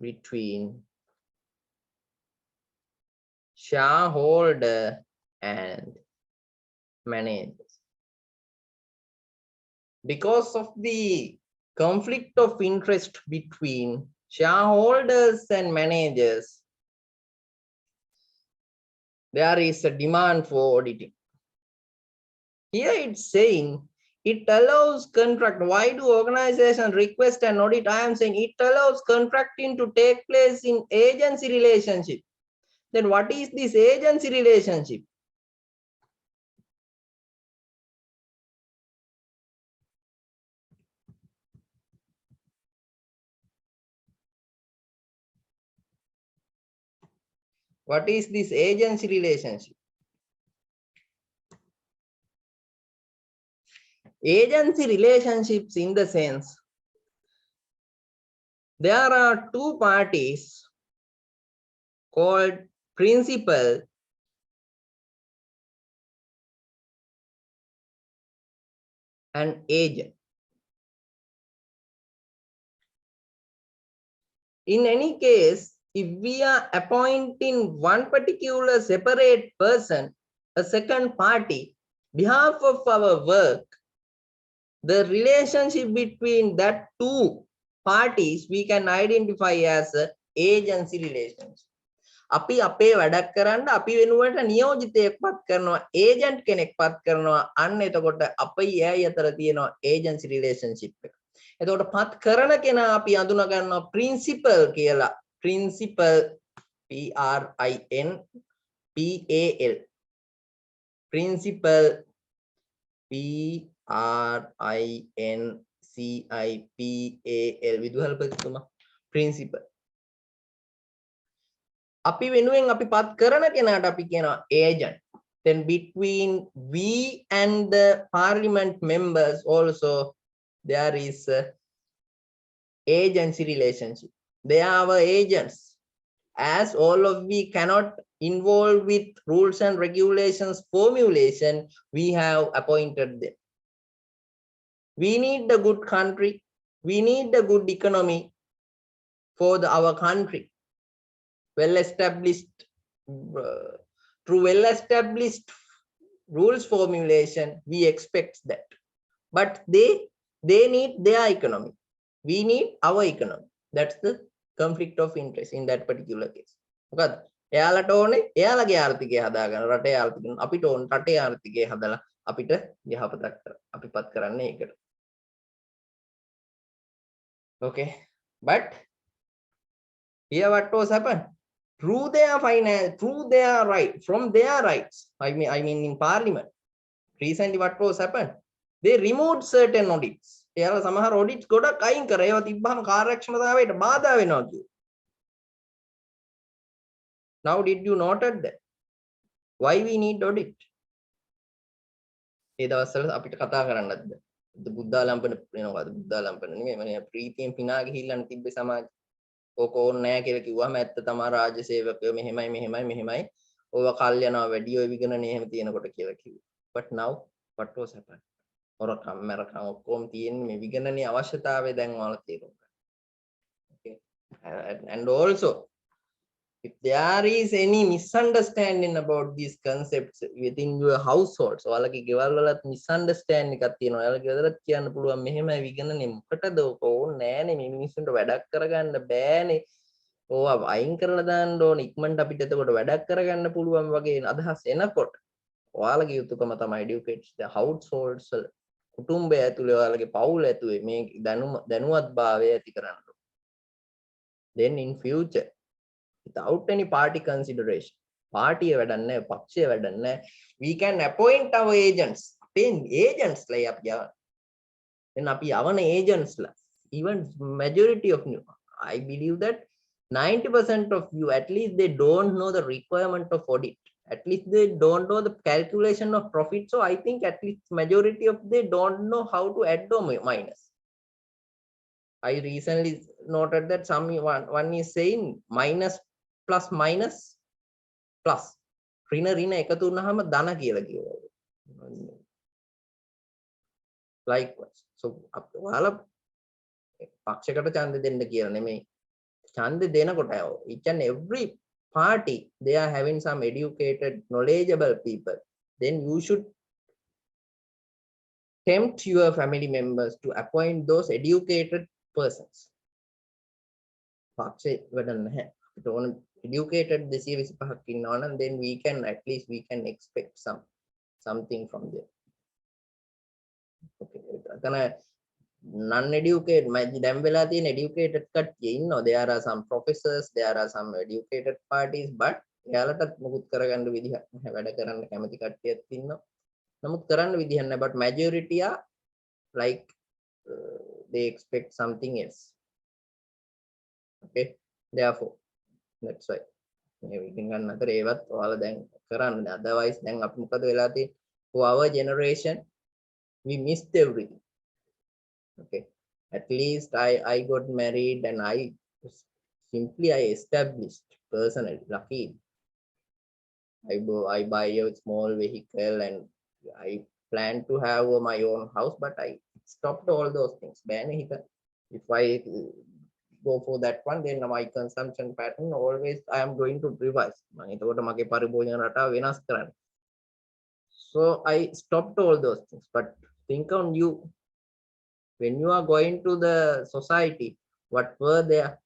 between shareholder and managers. Because of the conflict of interest between shareholders and managers, there is a demand for auditing. Here it's saying it allows contract. Why do organizations request an audit? I am saying it allows contracting to take place in agency relationship. Then what is this agency relationship? What is this agency relationship? Agency relationships in the sense there are two parties called principal and agent. In any case, if we are appointing one particular separate person, a second party, behalf of our work, the relationship between that two parties we can identify as a agency relationship. අපි අපේ වැඩක් කරන්න අපි වෙනුවට නියෝජිතයෙක් පත් කරනවා agent කෙනෙක් පත් කරනවා අන්න එතකොට අපයි එයයි අතර තියෙනවා ඒජන්සි රිලේෂන්ෂිප් එක. එතකොට පත් කරන කෙනා අපි අඳුන ගන්නවා ප්‍රින්සිපල් කියලා. Principal P R I N P A L. Principal P R I N C I P A L විදුහල්පතිතුමා ප්‍රින්සිපල්. අපි වෙනුවෙන් අපි පත් කරන කෙනාට අපි කියනවා agent. Then between we and the parliament members also there is a agency relationship. They are our agents. As all of we cannot involve with rules and regulations formulation, we have appointed them. We need a good country. We need a good economy for our country. Well-established, through well-established rules formulation, we expect that. But they need their economy. We need our economy. That's the conflict of interest in that particular case. මොකද එයාලට ඕනේ එයාලගේ ආර්ථිකය හදාගන්න රටේ ආර්ථිකය අපිට ඕන රටේ ආර්ථිකය හදලා අපිට යහපතක් අපි පත් කරන්නේ ඒකට. Okay, but here what was happened? Through their finance, through their right, from their rights. I mean in parliament. Recently, what was happened? They removed certain audits. එයාලා සමහර audits ගොඩක් අයින් කරා. ඒවා තිබ්බහම කාර්යක්ෂමතාවයට බාධා වෙනවා කිව්වා. Now did you noted that? Why we need audit? ඒ දවස්වල අපිට කතා කරන්නත් බුද්ධාලම්පන වෙනවාද බුද්ධාලම්පන නෙමෙයි මම ප්‍රීතියෙන් පිනා ගිහිල්ලානේ තිබ්බේ සමාජ. ඕක ඕනේ නැහැ කියලා කිව්වම ඇත්ත තමයි රාජ්‍ය සේවකයෝ මෙහෙමයි ඕවා කල් යනවා වැඩි ඔය විගණනේ එහෙම තියෙනකොට කියලා කිව්වා. But now what was happened? හොරකම් මරකම් ඔක්කොම තියෙන්නේ මේ විගණනේ අවශ්‍යතාවය දැන් ඔයාලා තේරුම් ගන්න. Okay. And also if there is any misunderstanding about these concepts within your households, ඔයාලගේ ගෙවල් වලත් misunderstanding එකක් තියෙනවා. ඔයාලගේ ගෙදරත් කියන්න පුළුවන් මෙහෙමයි විගණනේ මොකටද ඕක ඕනේ නෑනේ මේ මිනිස්සුන්ට වැඩක් කරගන්න බෑනේ. ඕවා අයින් කරලා දාන්න ඕනේ ඉක්මනට අපිට එතකොට වැඩක් කරගන්න පුළුවන් වගේ අදහස් එනකොට ඔයාලගේ යුතුයකම තමයි educate the households වල කුටුම්බය ඇතුලේ ඔයාලගේ පවුල ඇතුලේ මේ දැනුවත්භාවය ඇති කරන්න. Then in future without any party consideration. Party we can appoint our agents. Paying agents like then agents even majority of you, I believe that 90% of you, at least they don't know the requirement of audit. At least they don't know the calculation of profit. So I think at least majority of they don't know how to add or minus. I recently noted that one is saying minus plus minus plus. Likewise. So each and every party, they are having some educated, knowledgeable people. Then you should tempt your family members to appoint those educated persons. Educated this year, and then we can at least we can expect something from them. Okay. Non-educated, educated cut, there are some professors, there are some educated parties, but but majority are like they expect something else. Okay, therefore that's why we can another otherwise then for our generation we missed everything. Okay, at least I got married and I established personally, lucky. I buy a small vehicle and I plan to have my own house, but I stopped all those things. If I go for that one, then my consumption pattern always I am going to revise. So I stopped all those things. But think on you, when you are going to the society, what were there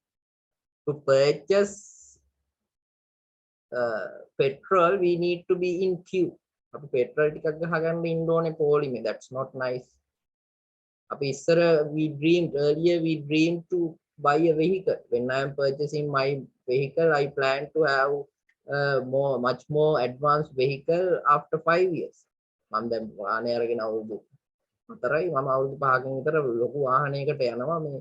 to purchase petrol? We need to be in queue. Petrol that's not nice. We dreamed earlier to buy a vehicle. When I am purchasing my vehicle, I plan to have much more advanced vehicle after 5 years. හතරයි මම අවුරුදු 5කින් විතර ලොකු වාහනයකට යනවා මේ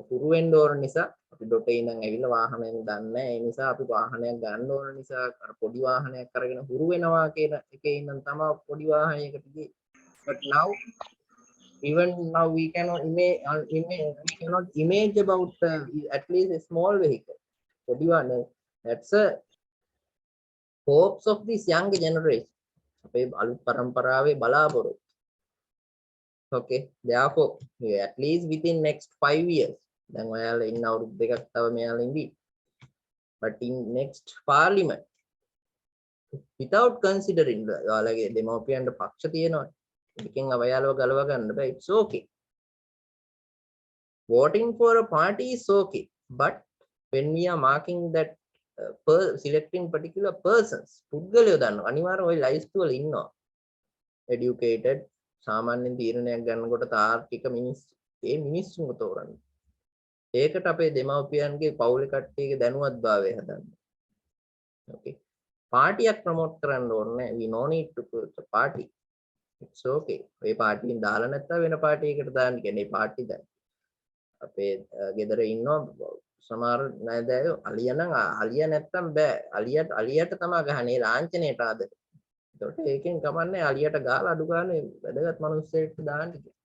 හුරු වෙන්න ඕන නිසා අපි ඩොටේ ඉඳන් ඇවිල්ලා වාහනයෙන් දන්නේ නැහැ ඒ නිසා අපි වාහනයක් ගන්න ඕන නිසා අර පොඩි වාහනයක් අරගෙන හුරු වෙනවා කියන එකේ ඉඳන් තමයි පොඩි වාහනයකට ගියේ. But now even now we cannot image about at least a small vehicle. පොඩි වාහන that's a hopes of this young generation. අපේ අලුත් පරම්පරාවේ බලාපොරොත්තු. Okay, therefore at least within next 5 years then in our but in next parliament without considering demopian it's okay. Voting for a party is okay, but when we are marking that selecting particular persons educated සාමාන්‍යයෙන් තීරණයක් ගන්නකොට තාර්කික මිනිස්සුන්ව තෝරන්න. ඒකට අපේ දෙමව්පියන්ගේ පවුලේ කට්ටියගේ දැනුවත්භාවය හදන්න. Okay. පාටියක් promote කරන්න ඕනේ. We no need to put a party. It's okay. මේ පාටියෙන් දාලා නැත්නම් වෙන පාටියකට දාන්න කියන්නේ පාටි දැන්. අපේ ගෙදර ඉන්නවා සමහර නෑදෑයෝ අලියා නැත්තම් බෑ. අලියට තමයි ගහන්නේ ලාංඡනයට ආදරේ. ඒකෙන් කමන්නේ අලියට ගාලා අඩු ගානේ වැඩගත් මිනිස්සෙක්ට දාන්න කියලා.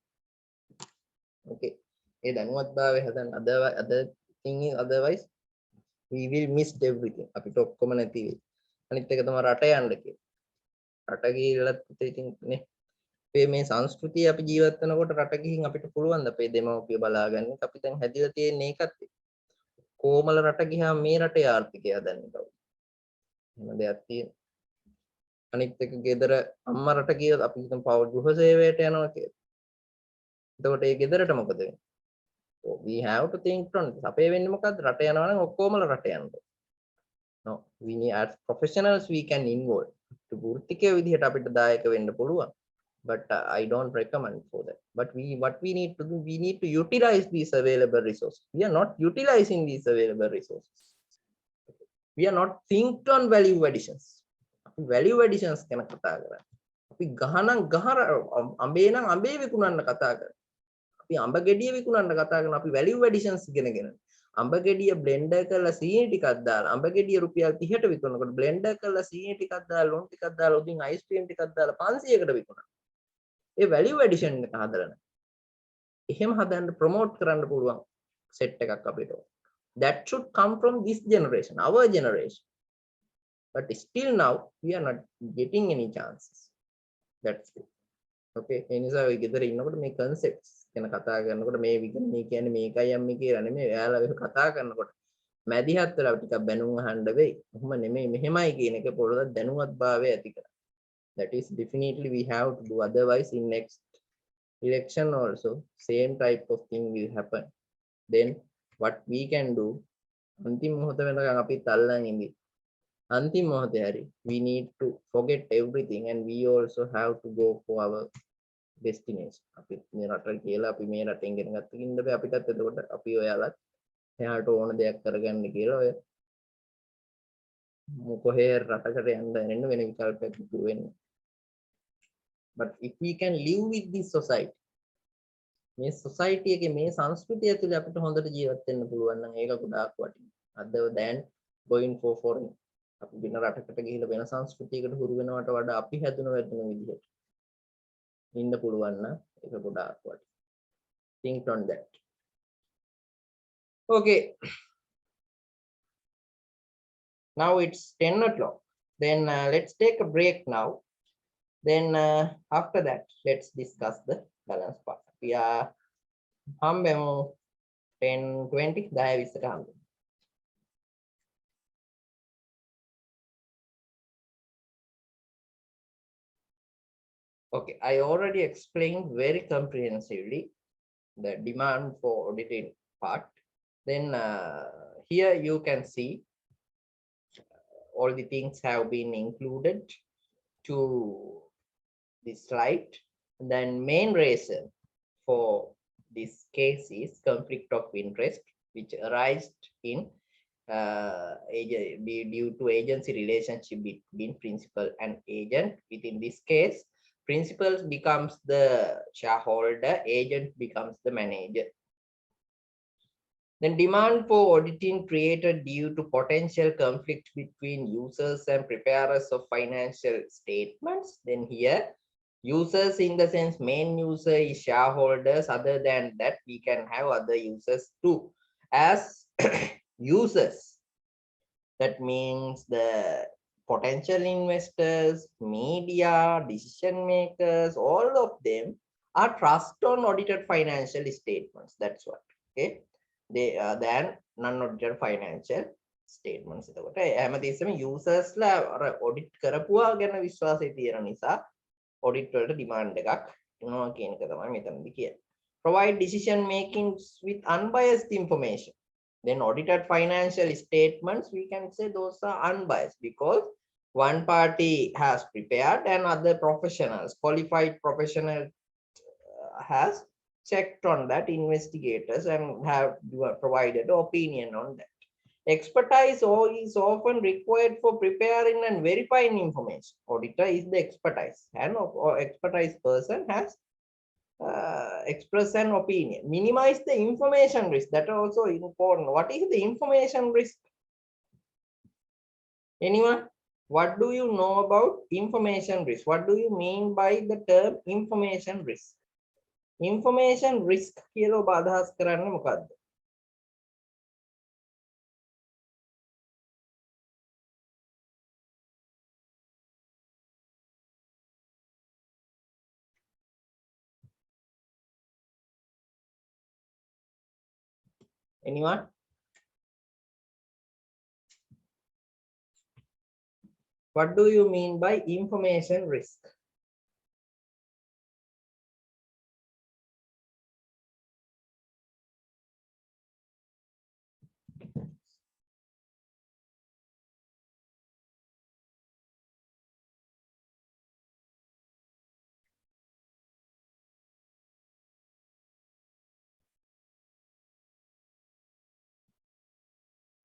Okay. ඒ දැනුවත්භාවය හදන්න otherwise we will miss everything. අපිට ඔක්කොම නැති වෙයි. අනිත් එක තමයි රට යන්න කියලා. රට ගිහිල්ලත් ඉතින් නේ අපේ මේ සංස්කෘතිය අපි ජීවත් වෙනකොට රට ගිහින් අපිට පුළුවන් අපේ දෙමව්පිය බලාගන්න. අපි දැන් හැදිලා තියෙන ඒකත් කොමල රට ගියාම මේ රටේ ආර්ථිකය හදන්නේ කවුද? එහෙම දෙයක් තියෙනවා. අනිත් එක ගෙදර අම්මා රට ගියොත් අපි හිතමු පවුල් ගෘහ සේවයට යනවා කියලා. එතකොට ඒ ගෙදරට මොකද වෙන්නේ? We have to think from this. අපේ වෙන්නේ මොකද්ද? රට යනවා නම් ඔක්කොමල රට යන්න. No, we need as professionals we can involve. වෘත්තිකය විදිහට අපිට දායක වෙන්න පුළුවන්. But I don't recommend for that. But what we need to do, we need to utilize these available resources. We are not utilizing these available resources. We are not think on value additions. Value additions ගැන කතා කරන්නේ. අපි ගහනම් ගහ අඹේ නම් අඹේ විකුණන්න කතා කරන්නේ. අපි අඹ ගෙඩිය විකුණන්න කතා කරන අපි value additions ඉගෙනගෙන අඹ ගෙඩිය බ්ලෙන්ඩර් කරලා සීනි ටිකක් දාලා අඹ ගෙඩිය රුපියල් 30ට විකුණනකොට බ්ලෙන්ඩර් කරලා සීනි ටිකක් දාලා ලුණු ටිකක් දාලා උදින් අයිස්ක්‍රීම් ටිකක් දාලා 500කට විකුණන. ඒ value addition එක හදලා එහෙම හදන්න ප්‍රොමෝට් කරන්න පුළුවන් සෙට් එකක් අපිට. That should come from this generation, our generation. But still now we are not getting any chances. That's it. Okay, ඒ නිසා ඔය ගෙදර ඉන්නකොට මේ concepts ගැන කතා කරනකොට මේ විදිහ මේ කියන්නේ මේකයි අම්මේ කියලා නෙමෙයි. එයාලා ඒක කතා කරනකොට මැදිහත් වෙලා ටිකක් බැනුම් අහන්න වෙයි. කොහොම නෙමෙයි මෙහෙමයි කියන එක පොළොව දැනුවත් භාවය ඇති කරගන්න. That is definitely we have to do, otherwise in next election also same type of thing will happen. Then what we can do, අන්තිම මොහොත වෙනකන් අපි තල්ලන් ඉඳි. අන්තිම මොහොතේ හරි we need to forget everything and we also have to go for our destination. අපි මේ රටට කියලා අපි මේ රටෙන් ගෙන ගත්තකින්ද බෑ අපිටත් එතකොට අපි ඔයාලත් එහාට ඕන දෙයක් කරගන්න කියලා ඔය කොහේ රටකට යන්න වෙන විකල්පයක් ඉතුරු වෙන්නේ. But if we can live with this society, මේ society එකේ මේ සංස්කෘතිය ඇතුලේ අපිට හොඳට ජීවත් වෙන්න පුළුවන් නම් ඒක ගොඩාක් වටිනවා. other than going for foreign. අපි වෙන රටකට ගිහිල්ලා වෙන සංස්කෘතියකට හුරු වෙනවට වඩා අපි හැදුන වැටෙන විදිහට ඉන්න පුළුවන් නම් ඒක ගොඩාක් වටිනවා. Think on that. Okay. Now it's 10 o'clock. Then let's take a break now. Then after that, let's discuss the balance part. We are 10:20 Okay, I already explained very comprehensively the demand for auditing part. Then here you can see all the things have been included to this slide. Then main reason for this case is conflict of interest, which arises in due to agency relationship between principal and agent. Within this case, principal becomes the shareholder, agent becomes the manager. Then demand for auditing created due to potential conflict between users and preparers of financial statements. Then here, users in the sense main user is shareholders. Other than that, we can have other users too. As users, that means the potential investors, media, decision makers, all of them are trust on audited financial statements. That's what. Okay. They are than non-audited financial statements. එතකොට හැමතිස්සෙම users ලා audit කරපුවා ගැන විශ්වාසය තියෙන නිසා audit වලට demand එකක් එනවා කියන එක තමයි මෙතනදී කියන්නේ. Provide decision making with unbiased information. Then audited financial statements, we can say those are unbiased because one party has prepared and other professionals, qualified professional has checked on that, investigators, and have provided opinion on that. Expertise is often required for preparing and verifying information. Auditor is the expertise, and expertise person has express an opinion. Minimize the information risk. That also important. What is the information risk? Anyone? What do you know about information risk? What do you mean by the term information risk? Information risk කියලා ඔබ අදහස් කරන්නේ මොකද්ද? Anyone? What do you mean by information risk?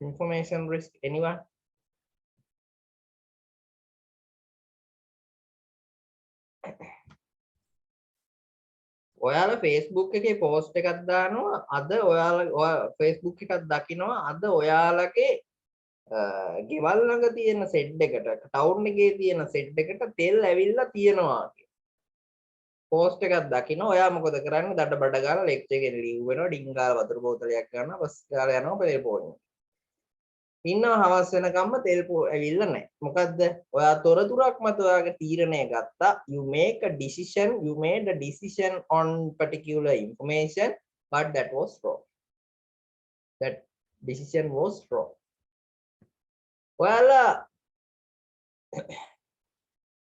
Information risk, anyone? ඔයාලා Facebook එකේ post එකක් දානවා අද ඔයාලා Facebook එකක් දකිනවා අද ඔයාලගේ ගෙවල් ළඟ තියෙන සෙඩ් එකට ටවුන් එකේ තියෙන සෙඩ් එකට තෙල් ඇවිල්ලා තියෙනවා post එකක් දකින්න ඔයා මොකද කරන්නේ දඩ බඩ ගාලා ලෙක්චර් එකේ ලිව් වෙනවා ඩිං ගාලා වතුර බෝතලයක් ගන්නවා බස් ගාලා යනවා තෙල් පොවනවා ඉන්නවා හවස් වෙනකම්ම තෙල් ඇවිල්ලා නැහැ මොකද්ද ඔයා තොරතුරක් මත ඔයාගේ තීරණය ගත්තා you make a decision you made a decision on particular information but that was wrong that decision was wrong ඔයාලා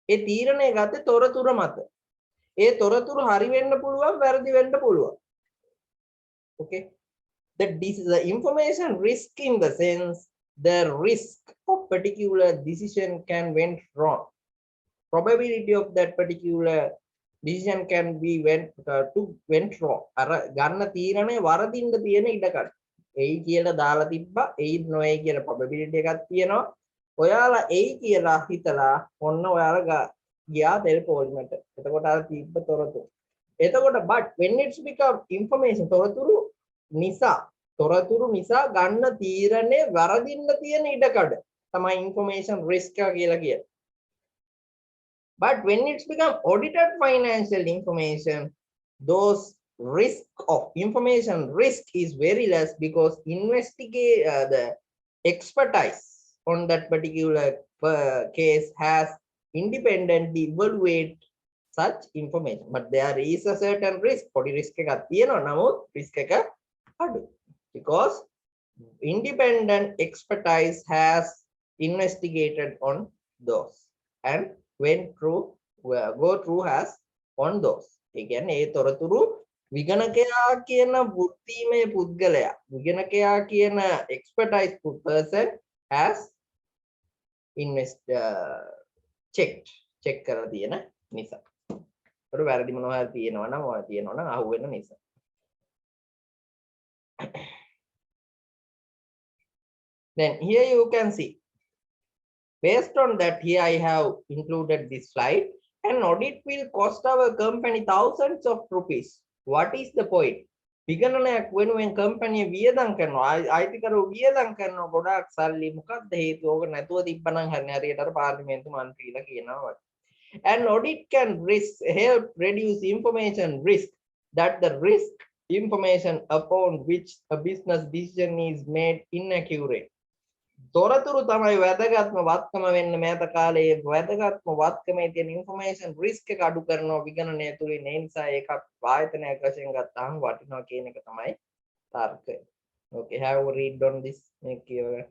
ඒ තීරණය ගත්තේ තොරතුර මත ඒ තොරතුරු හරි වෙන්න පුළුවන් වැරදි වෙන්න පුළුවන් okay the information risk in the sense the risk of particular decision can went wrong probability of that particular decision can be went wrong අර ගන්න තීරණය වරදින්න තියෙන ඉඩකඩ එයි කියලා දාලා තිබ්බා එයි නොයි කියලා probability එකක් තියෙනවා ඔයාලා එයි කියලා හිතලා ඔන්න ඔයාලා ගියා තෙල් පොලිමට එතකොට අර තිබ්බ තොරතුරු එතකොට but when it's become information තොරතුරු නිසා ගන්න තීරණය වරදින්න තියෙන ඉඩකඩ තමයි information risk කියලා කියන්නේ but when it's become audited financial information those risk of information risk is very less because investigate the expertise on that particular case has independently evaluate such information but there is a certain risk body risk එකක් තියෙනවා නමුත් risk එක අඩුයි because independent expertise has investigated on those and went through go through has on those ඒ කියන්නේ ඒ තොරතුරු විගණකයා කියන වෘත්තීමය පුද්ගලයා විගණකයා කියන expertise person has check කරලා තියෙන නිසා ඒකට වැරදි මොනවා හරි තියෙනවා නම් අහුවෙන නිසා then here you can see based on that here I have included this slide an audit will cost our company thousands of rupees what is the point විගණනයක් වෙනුවෙන් කම්පැනි වියදම් කරනවා අයිතිකරු වියදම් කරනවා ගොඩාක් සල්ලි මොකක්ද හේතුව ඕක නැතුව තිබ්බනම් හරියට අර පාර්ලිමේන්තු මන්ත්‍රීලා කියනවා an audit can help reduce information risk that the risk information upon which a business decision is made inaccurate තොරතුරු තමයි වැදගත්ම වත්කම වෙන්න මෑත කාලයේ වැදගත්ම වත්කමේ තියෙන information risk එක අඩු කරනවා විගණනය තුලින් ඒ නිසා ඒක ආයතනයක් වශයෙන් ගත්තාම වටිනවා කියන එක තමයි තර්කය okay have a read on this make your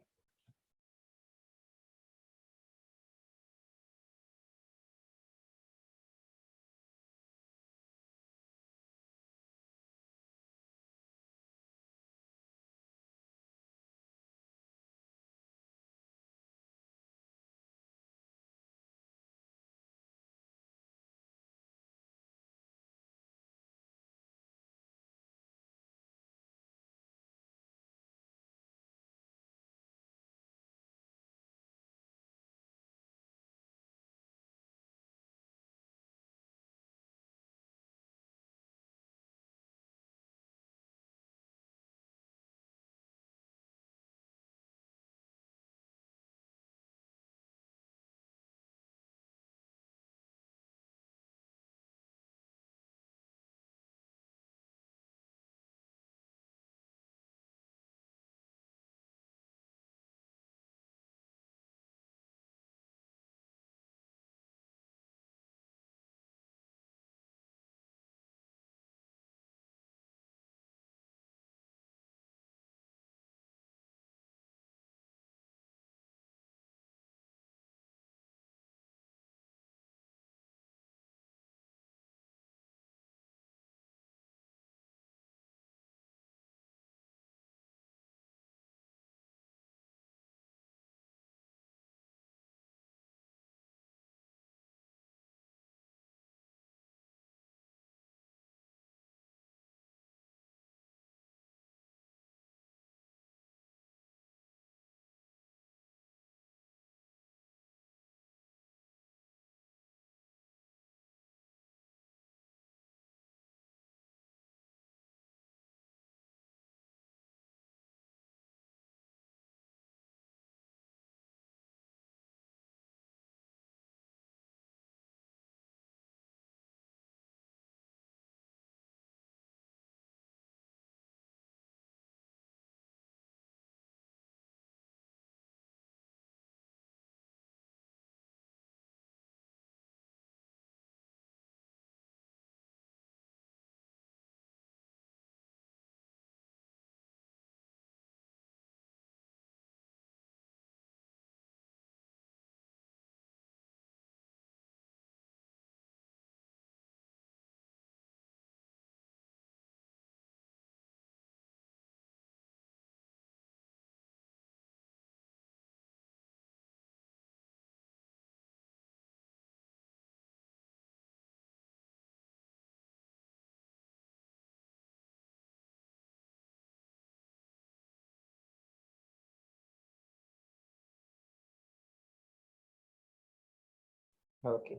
Okay.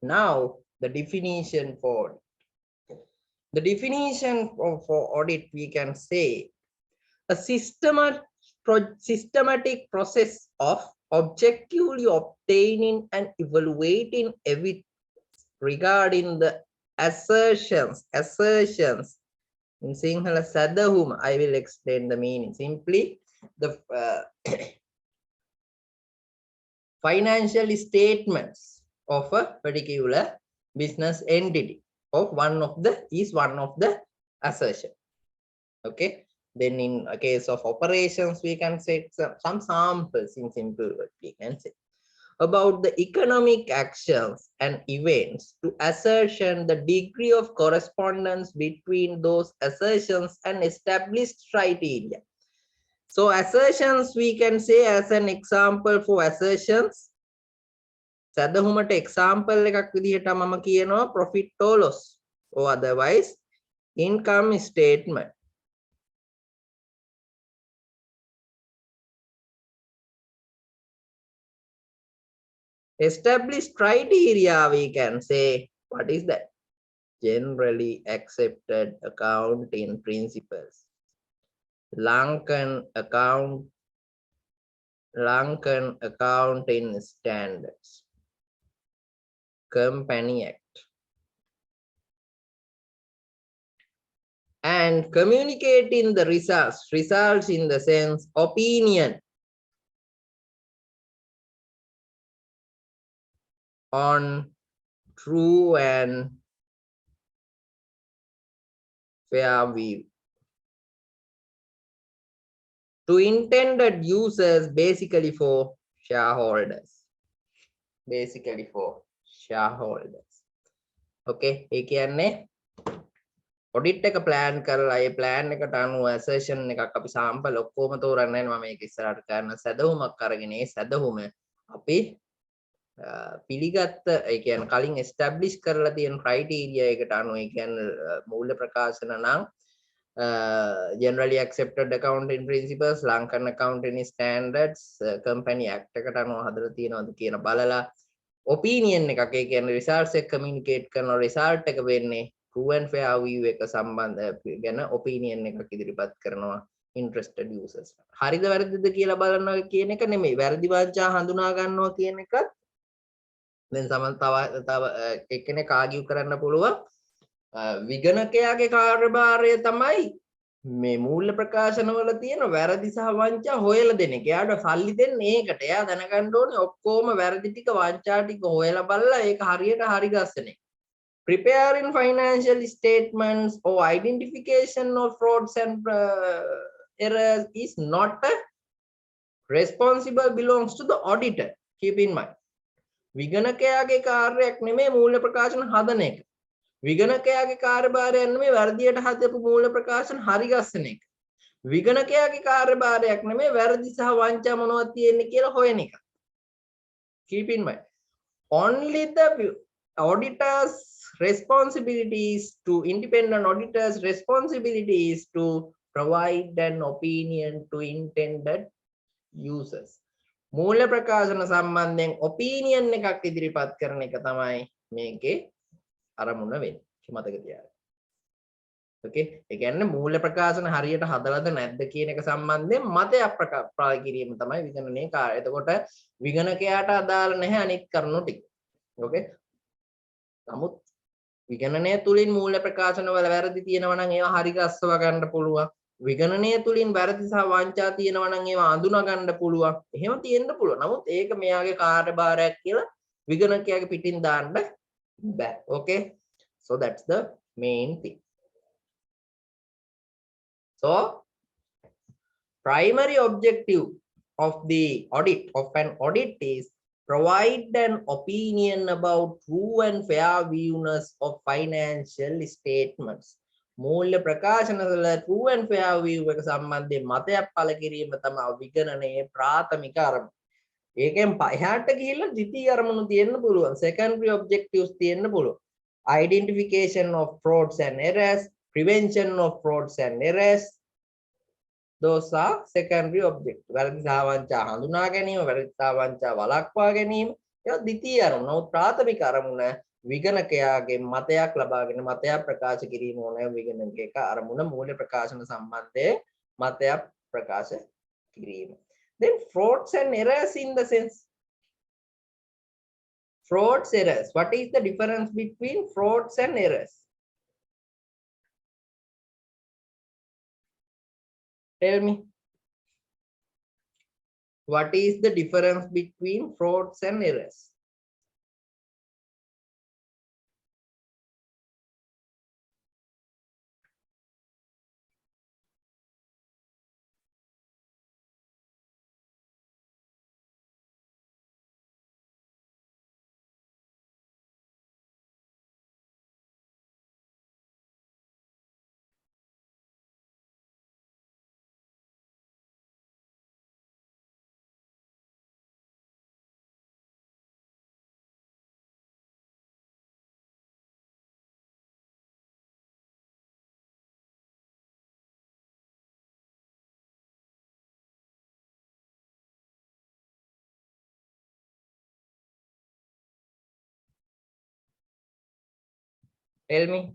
Now the definition for audit, we can say a systematic process of objectively obtaining and evaluating evidence regarding the assertions in Sinhala Sadahum. I will explain the meaning simply. The financial statements of a particular business entity of one of the assertion. Okay, then in a case of operations, we can say some samples in simple word we can say about the economic actions and events to ascertain the degree of correspondence between those assertions and established criteria. So assertions, we can say as an example for assertions, සැදහුමට example එකක් විදිහට මම කියනවා profit or loss or otherwise income statement. Established criteria, we can say, what is that? Generally accepted accounting principles. Lankan accounting standards. Company Act. And communicating the results in the sense opinion on true and fair view to intended users, basically for shareholders. Okay, ඒ කියන්නේ audit එක plan කරලා ඒ plan එකට අනුව ඇසර්ෂන් එකක් අපි sample ඔක්කොම තෝරන්නේ නැහැ. මම මේක ඉස්සරහට කරන සැදහුමක් අරගෙන ඒ සැදහුම අපි පිළිගත්ත ඒ කියන්නේ කලින් එස්ටැබ්ලිෂ් කරලා තියෙන ක්‍රයිටීරියා එකට අනුව ඒ කියන්නේ මූල්‍ය ප්‍රකාශන නම් generally accepted accounting principles, Lankan accounting standards, company act එකට අනුව හදලා තියෙනවද කියන බලලා opinion එකක් ඒ කියන්නේ results එක communicate කරන result එක වෙන්නේ true and fair view එක සම්බන්ධ ගැන opinion එකක් ඉදිරිපත් කරනවා interested users. හරිද වැරදිද කියලා බලනවා කියන එක නෙමෙයි. වැරදි වාංචා හඳුනා ගන්නවා කියන එකත් දැන් තව එක්කෙනෙක් ආගියු කරන්න පුළුවන්. විගණකයාගේ කාර්යභාරය තමයි මේ මූල්‍ය ප්‍රකාශනවල තියෙන වැරදි සහ වංචා හොයලා දෙන එක. එයාට සල්ලි දෙන්නේ ඒකට. එයා දැනගන්න ඕනේ ඔක්කොම වැරදි ටික වංචා ටික හොයලා බලලා ඒක හරියට හරි ගස්සන එක. Preparing financial statements or identification of frauds and errors is not a responsible belongs to the auditor. Keep in mind. විගණකයාගේ කාර්යයක් නෙමෙයි මූල්‍ය ප්‍රකාශන හදන එක. විගණකයාගේ කාර්යභාරයක් නෙමෙයි වැරදියට හදපු මූල්‍ය ප්‍රකාශන හරි ගස්සන එක. විගණකයාගේ කාර්යභාරයක් නෙමෙයි වැරදි සහ වංචා මොනවද තියෙන්නේ කියලා හොයන එක. Keep in mind. Only the auditors responsibilities to independent auditors responsibilities to provide an opinion to intended users. මූල්‍ය ප්‍රකාශන සම්බන්ධයෙන් opinion එකක් ඉදිරිපත් කරන එක තමයි මේකේ අරමුණ වෙන්නේ. මතක තියාගන්න. Okay, ඒ කියන්නේ මූල්‍ය ප්‍රකාශන හරියට හදලාද නැද්ද කියන එක සම්බන්ධයෙන් මතයක් ප්‍රකාශ කිරීම තමයි විගණනයේ කාර්යය. එතකොට විගණකයාට අදාළ නැහැ අනිත් කරුණු ටික. Okay. නමුත් විගණනය තුලින් මූල්‍ය ප්‍රකාශන වල වැරදි තියෙනවා නම් ඒවා හරි ගස්සව ගන්න පුළුවන්. විගණනය තුලින් වැරදි සහ වංචා තියෙනවා නම් ඒවා අඳුනා ගන්න පුළුවන්. එහෙම තියෙන්න පුළුවන්. නමුත් ඒක මෙයාගේ කාර්යභාරයක් කියලා විගණකයාගේ පිටින් දාන්න බෑ. Okay, so that's the main thing. So primary objective of the audit of an audit is provide an opinion about true and fair viewness of financial statements. මූල්‍ය ප්‍රකාශනවල true and fair view එක සම්බන්ධයෙන් මතයක් පළ කිරීම තමයි විගණනයේ ප්‍රාථමික අරමුණ. ඒකෙන් එහාට ගිහිල්ලා ද්විතීයික අරමුණු තියෙන්න පුළුවන්. secondary objectives තියෙන්න පුළුවන්. Identification of frauds and errors, prevention of frauds and errors, those are secondary objects. වැරදි සාවංචා හඳුනා ගැනීම, වැරදි සාවංචා වළක්වා ගැනීම, ඒවා ද්විතීය අරමුණ. නමුත් ප්‍රාථමික අරමුණ විගණකයාගේ මතයක් ලබාගෙන මතයක් ප්‍රකාශ කිරීම ඕනේ. විගණකයක අරමුණ මූල්‍ය ප්‍රකාශන සම්බන්ධයෙන් මතයක් ප්‍රකාශ කිරීම. Then frauds and errors in the sense. Frauds, errors. What is the difference between frauds and errors? Tell me. What is the difference between frauds and errors? Tell me.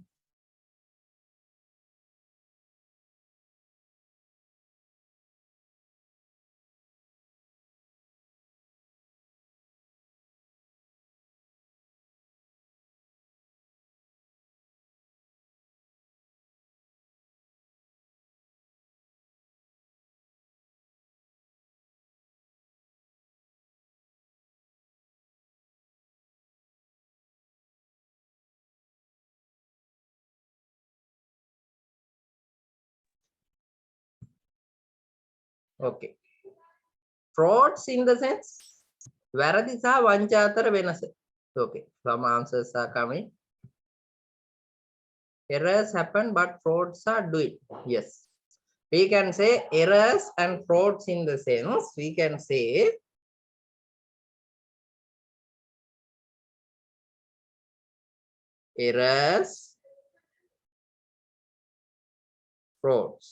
Okay. Frauds in the sense වැරදි සහ වංචා අතර වෙනස. Okay, some answers are coming. Errors happen but frauds are doing. Yes, we can say errors and frauds in the sense we can say errors, frauds.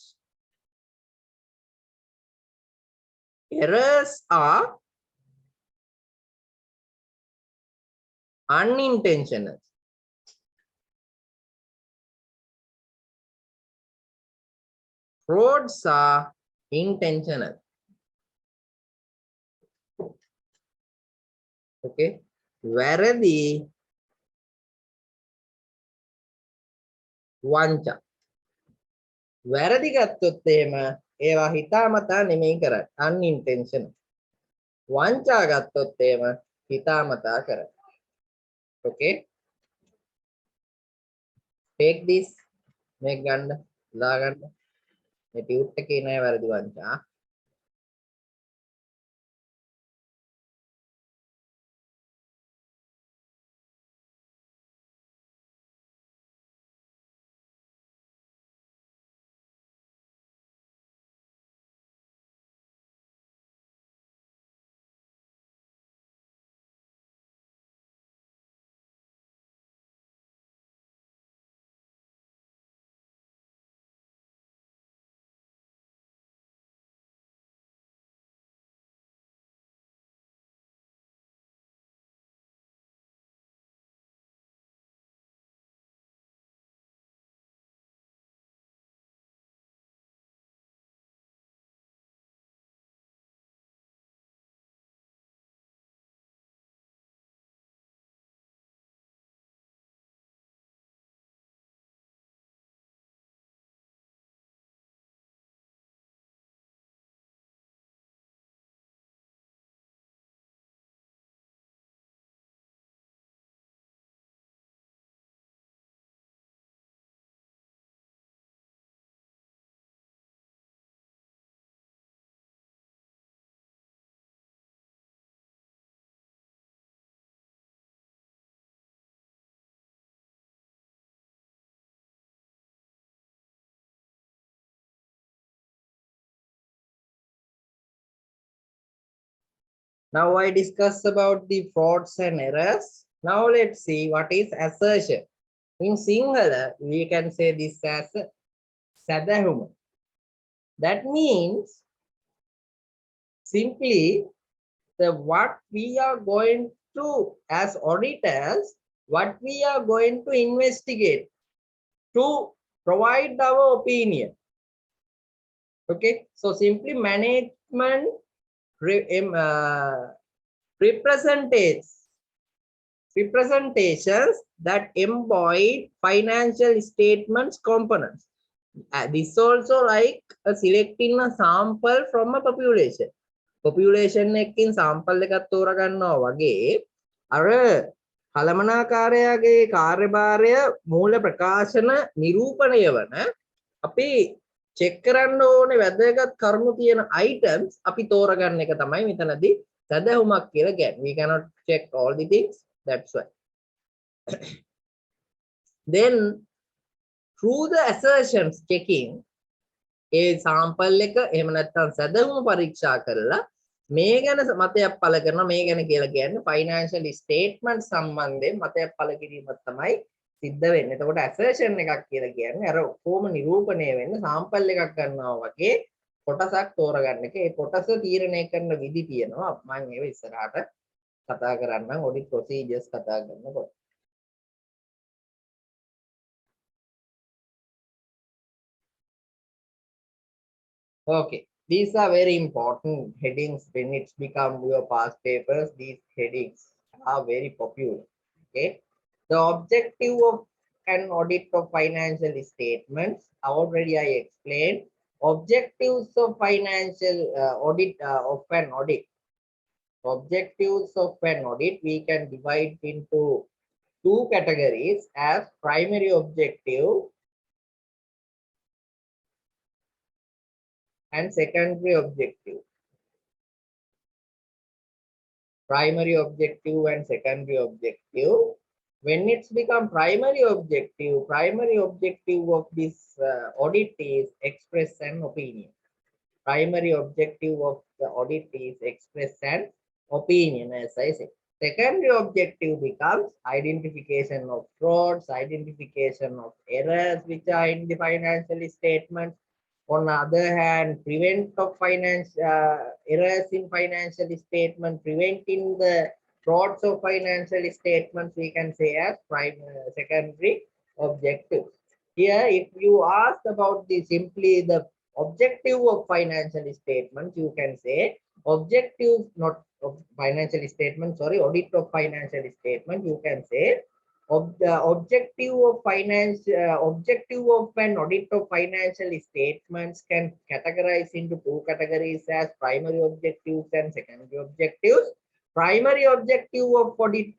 Errors are unintentional. Frauds are intentional. Okay. වැරදි වංචා. වැරදි ගත්තොත් එහෙම ඒවා හිතාමතා නෙමෙයි කරන්නේ. unintentional. වංචා ගත්තොත් එහෙම හිතාමතා කරන්නේ. Okay. Take this. මේක ගන්න. දාගන්න. මේ ටියුට් එකේ නෑ වැරදි වංචා. Now I discuss about the frauds and errors. Now let's see what is assertion. In Sinhala, we can say this as සැදැහුම. That means simply what we are going to, as auditors, what we are going to investigate to provide our opinion. Okay, so simply management representations that embody financial statements components. This also like selecting a sample from a population. Population එකකින් sample එකක් තෝරගන්නවා වගේ අර කළමනාකාරයාගේ කාර්යභාරය මූල ප්‍රකාශන නිරූපණය වන අපි check කරන්න ඕනේ වැදගත් කරුණු තියෙන items අපි තෝරගන්න එක තමයි මෙතනදී සැදැහුමක් කියලා කියන්නේ. We cannot check all the things, that's why. Then through the assertions checking A sample එක එහෙම නැත්නම් සැදැහුම පරීක්ෂා කරලා මේ ගැන මතයක් පළ කරනවා. මේ ගැන කියලා කියන්නේ financial statement සම්බන්ධයෙන් මතයක් පළ කිරීමක් තමයි සිද්ධ වෙන්නේ. එතකොට assertion එකක් කියලා කියන්නේ අර කොහොම නිරූපණය වෙන්නේ sample එකක් ගන්නවා වගේ කොටසක් තෝරගන්න එක. ඒ කොටස තීරණය කරන විදි තියෙනවා. මම ඒව ඉස්සරහට කතා කරන්නම් audit procedures කතා කරනකොට. Okay, these are very important headings when it's become your past papers. These headings are very popular. Okay, the objective of an audit of financial statements, already I explained. Objectives of financial audit of an audit. Objectives of an audit we can divide into two categories as primary objective and secondary objective. Primary objective and secondary objective. When it's become primary objective of this audit is express an opinion. Primary objective of the audit is express an opinion, as I said. Secondary objective becomes identification of frauds, identification of errors which are in the financial statements. On the other hand, prevent of errors in financial statement, preventing the frauds of financial statements, we can say as secondary objective. Here, if you ask about the simply the objective of financial statements, you can say objective, not of financial statement, sorry, audit of financial statement, you can say the objective of objective of an audit of financial statements can categorize into two categories as primary objectives and secondary objectives. Primary objective of audit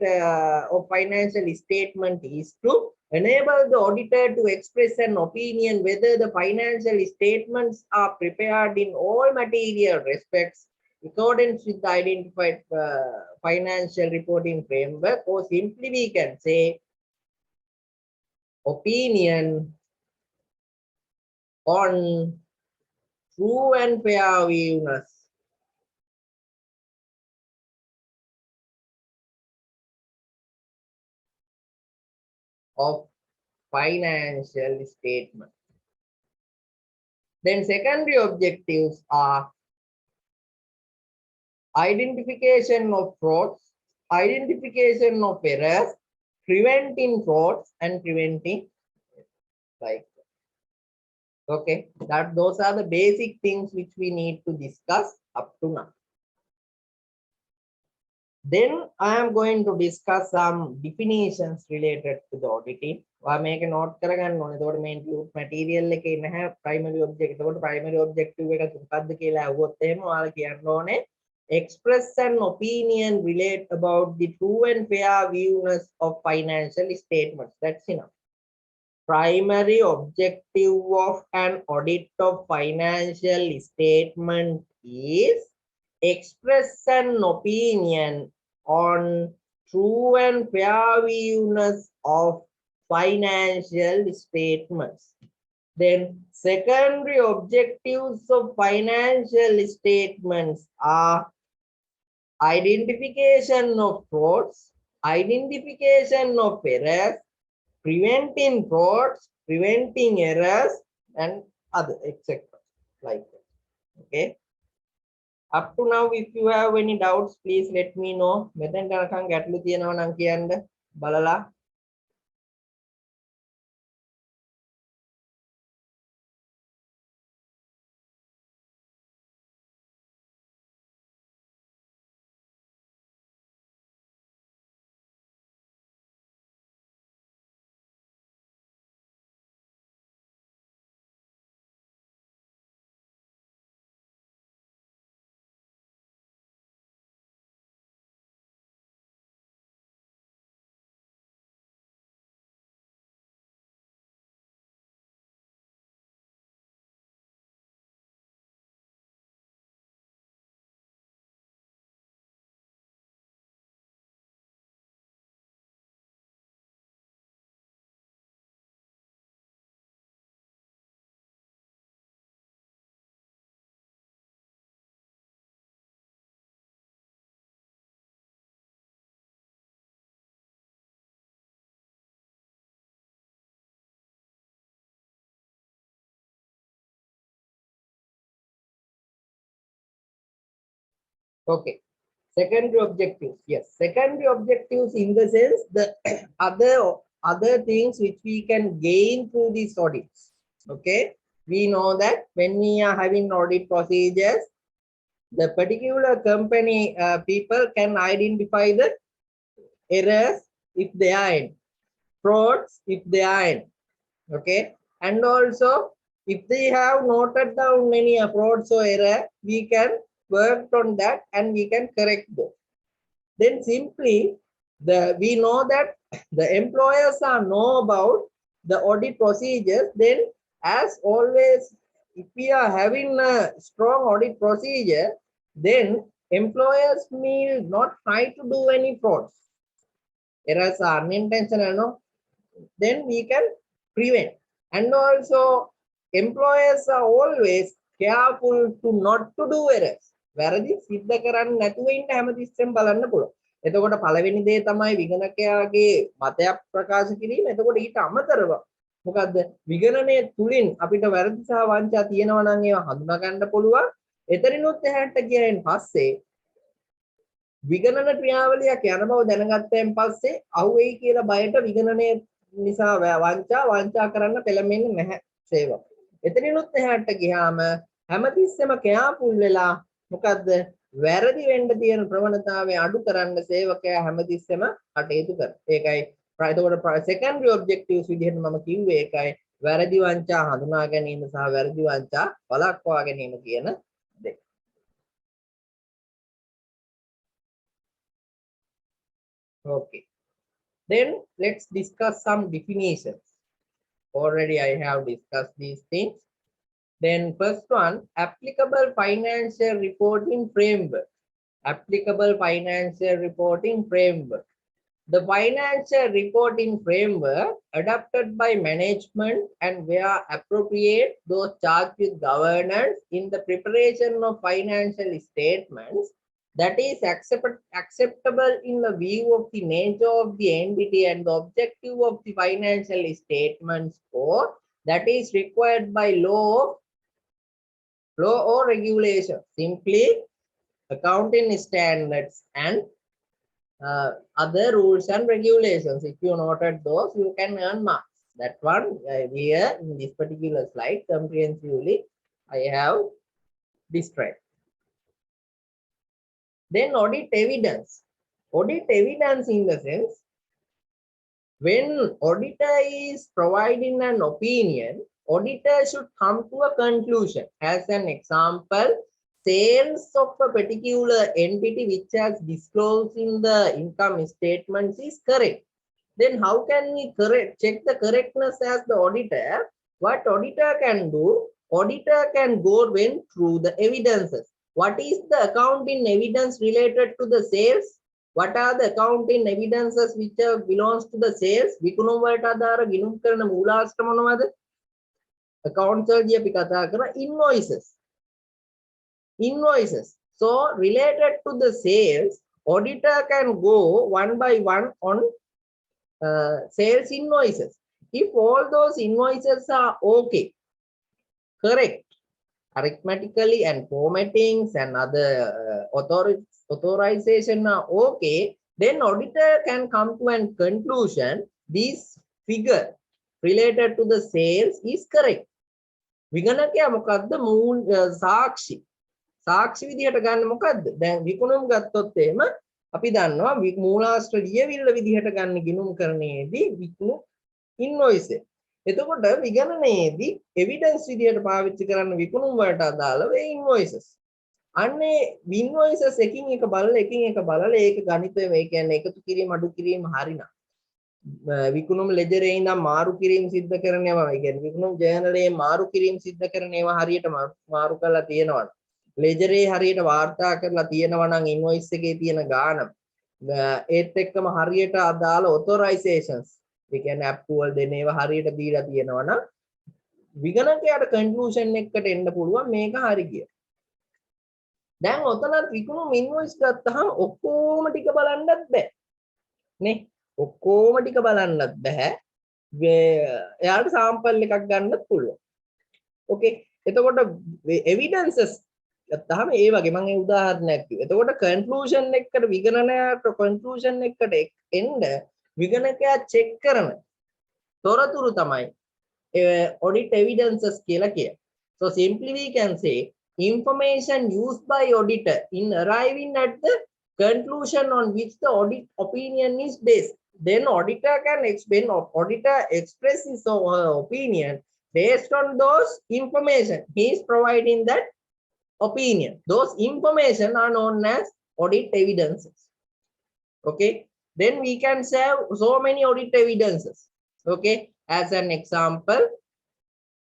of financial statement is to enable the auditor to express an opinion whether the financial statements are prepared in all material respects in accordance with the identified financial reporting framework, or simply we can say opinion on true and fair viewiness of financial statement. Then secondary objectives are identification of frauds, identification of errors, preventing frauds and preventing like, okay, those are the basic things which we need to discuss up to now. Then I am going to discuss some definitions related to the auditing. මේක note කරගන්න ඕනේ. එතකොට මේ include material එකේ නැහැ primary objective. එතකොට primary objective එක මොකක්ද කියලා අහුවොත් එහෙම ඔයාලා කියන්න ඕනේ express an opinion relate about the true and fair viewiness of financial statements. That's enough. Primary objective of an audit of financial statement is express an opinion on true and fair viewiness of financial statements. Then secondary objectives of financial statements are identification of frauds, identification of errors, preventing frauds, preventing errors, and other, etc. like that. Okay. Up to now, if you have any doubts, please let me know. මෙතෙන් යනකම් ගැටලු තියෙනවා නම් කියන්න බලලා. Okay. Secondary objectives. Yes, secondary objectives in the sense the other things which we can gain through these audits. Okay, we know that when we are having audit procedures, the particular company people can identify the errors if they are in, frauds if they are in. Okay, and also if they have noted down many frauds or error, we can work on that and we can correct those. Then simply we know that the employers are know about the audit procedures. Then as always, if we are having a strong audit procedure, then employers will not try to do any frauds. Errors are unintentional, no? Then we can prevent. And also employers are always careful to not to do errors. වැරදි සිද්ධ කරන්නේ නැතුව ඉන්න හැමතිස්සෙම බලන්න පුළුවන්. එතකොට පළවෙනි දේ තමයි විගණකයාගේ මතයක් ප්‍රකාශ කිරීම. එතකොට ඊට අමතරව මොකද්ද? විගණනයේ තුලින් අපිට වැරදි සහ වංචා තියෙනවා නම් ඒවා හඳුනා ගන්න පුළුවන්. එතනිනුත් එහාට ගියයින් පස්සේ විගණන ක්‍රියාවලියක් යන බව දැනගත්තයින් පස්සේ අහුවෙයි කියලා බයට විගණනයේ නිසා වංචා කරන්න පෙළඹෙන්නේ නැහැ සේවක. එතනිනුත් එහාට ගියාම හැමතිස්සෙම කෙයාපුල් වෙලා මොකද්ද වැරදි වෙන්න තියෙන ප්‍රවණතාවය අඩු කරන්න සේවකයා හැමතිස්සෙම කටයුතු කරනවා. ඒකයි එතකොට secondary objectives විදිහට මම කිව්වේ ඒකයි වැරදි වංචා හඳුනා ගැනීම සහ වැරදි වංචා වළක්වා ගැනීම කියන දෙක. Okay. Then let's discuss some definitions. Already I have discussed these things. Then first one, applicable financial reporting framework. Applicable financial reporting framework. The financial reporting framework adopted by management and where appropriate those charged with governance in the preparation of financial statements that is acceptable in the view of the nature of the entity and the objective of the financial statements or that is required by law or regulation. Simply accounting standards and other rules and regulations. If you noted those, you can earn marks. That one here in this particular slide comprehensively I have described. Then audit evidence. Audit evidence in the sense, when auditor is providing an opinion, auditor should come to a conclusion. As an example, sales of a particular entity which has disclosed in the income statements is correct. Then how can we check the correctness as the auditor? What auditor can do? Auditor can go through the evidences. What is the accounting evidence related to the sales? What are the accounting evidences which belongs to the sales? විකුණුම් වලට අදාළ ගිණුම් කරන මූලාශ්‍ර මොනවද? Accounts වලදී අපි කතා කරන invoices. So related to the sales, auditor can go one by one on sales invoices. If all those invoices are okay, correct, arithmetically and formattings and other authorization are okay, then auditor can come to a conclusion this figure related to the sales is correct. විගණකයා මොකද්ද මූල සාක්ෂි විදිහට ගන්න මොකද්ද? දැන් විකුණුම් ගත්තොත් එහෙම අපි දන්නවා මූලාශ්‍ර ලියවිල්ල විදිහට ගන්න ගිණුම්කරණයේදී විකුණු ඉන්වොයිස් එක. එතකොට විගණනයේදී එවිඩන්ස් විදිහට පාවිච්චි කරන්න විකුණුම් වලට අදාළව ඒ ඉන්වොයිසස්. අන්නේ ඉන්වොයිසස් එකින් එක බලලා ඒක ගණිතය මේ කියන්නේ එකතු කිරීම අඩු කිරීම හරිනම් විකුණුම් ලෙජරේ ඉඳන් මාරු කිරීම සිද්ධ කරනවා. ඒ කියන්නේ විකුණුම් ජර්නලයේ මාරු කිරීම සිද්ධ කරනවා හරියට මාරු කරලා තියෙනවා. ලෙජරේ හරියට වාර්තා කරලා තියෙනවා නම් ඉන්වොයිස් එකේ තියෙන ගාණ ඒත් එක්කම හරියට අදාළ ඔතොරයිසේෂන්ස් ඒ කියන්නේ අප්‍රූවල් දෙන ඒවා හරියට දීලා තියෙනවා නම් විගණකයාට කන්ක්ලූෂන් එකකට එන්න පුළුවන් මේක හරි කියලා. දැන් ඔතනත් විකුණුම් ඉන්වොයිස් ගත්තහම ඔක්කොම ටික බලන්නත් බෑ නේ. ඔක්කොම ටික බලන්නත් බෑ. එයාට සාම්පල් එකක් ගන්නත් පුළුවන්. ඕකේ. එතකොට එවිඩන්සස් ගත්තාම ඒ වගේ මම ඒ උදාහරණයක් කිව්වා. එතකොට කන්ක්ලූෂන් එකකට විගණනයට කන්ක්ලූෂන් එකකට එන්න විගණකයා චෙක් කරන තොරතුරු තමයි audit evidences කියලා කියන්නේ. So simply we can say information used by auditor in arriving at the conclusion on which the audit opinion is based. Then auditor can explain or auditor express his or her opinion based on those information he is providing that opinion. Those information are known as audit evidences. Okay, then we can say so many audit evidences. Okay, as an example,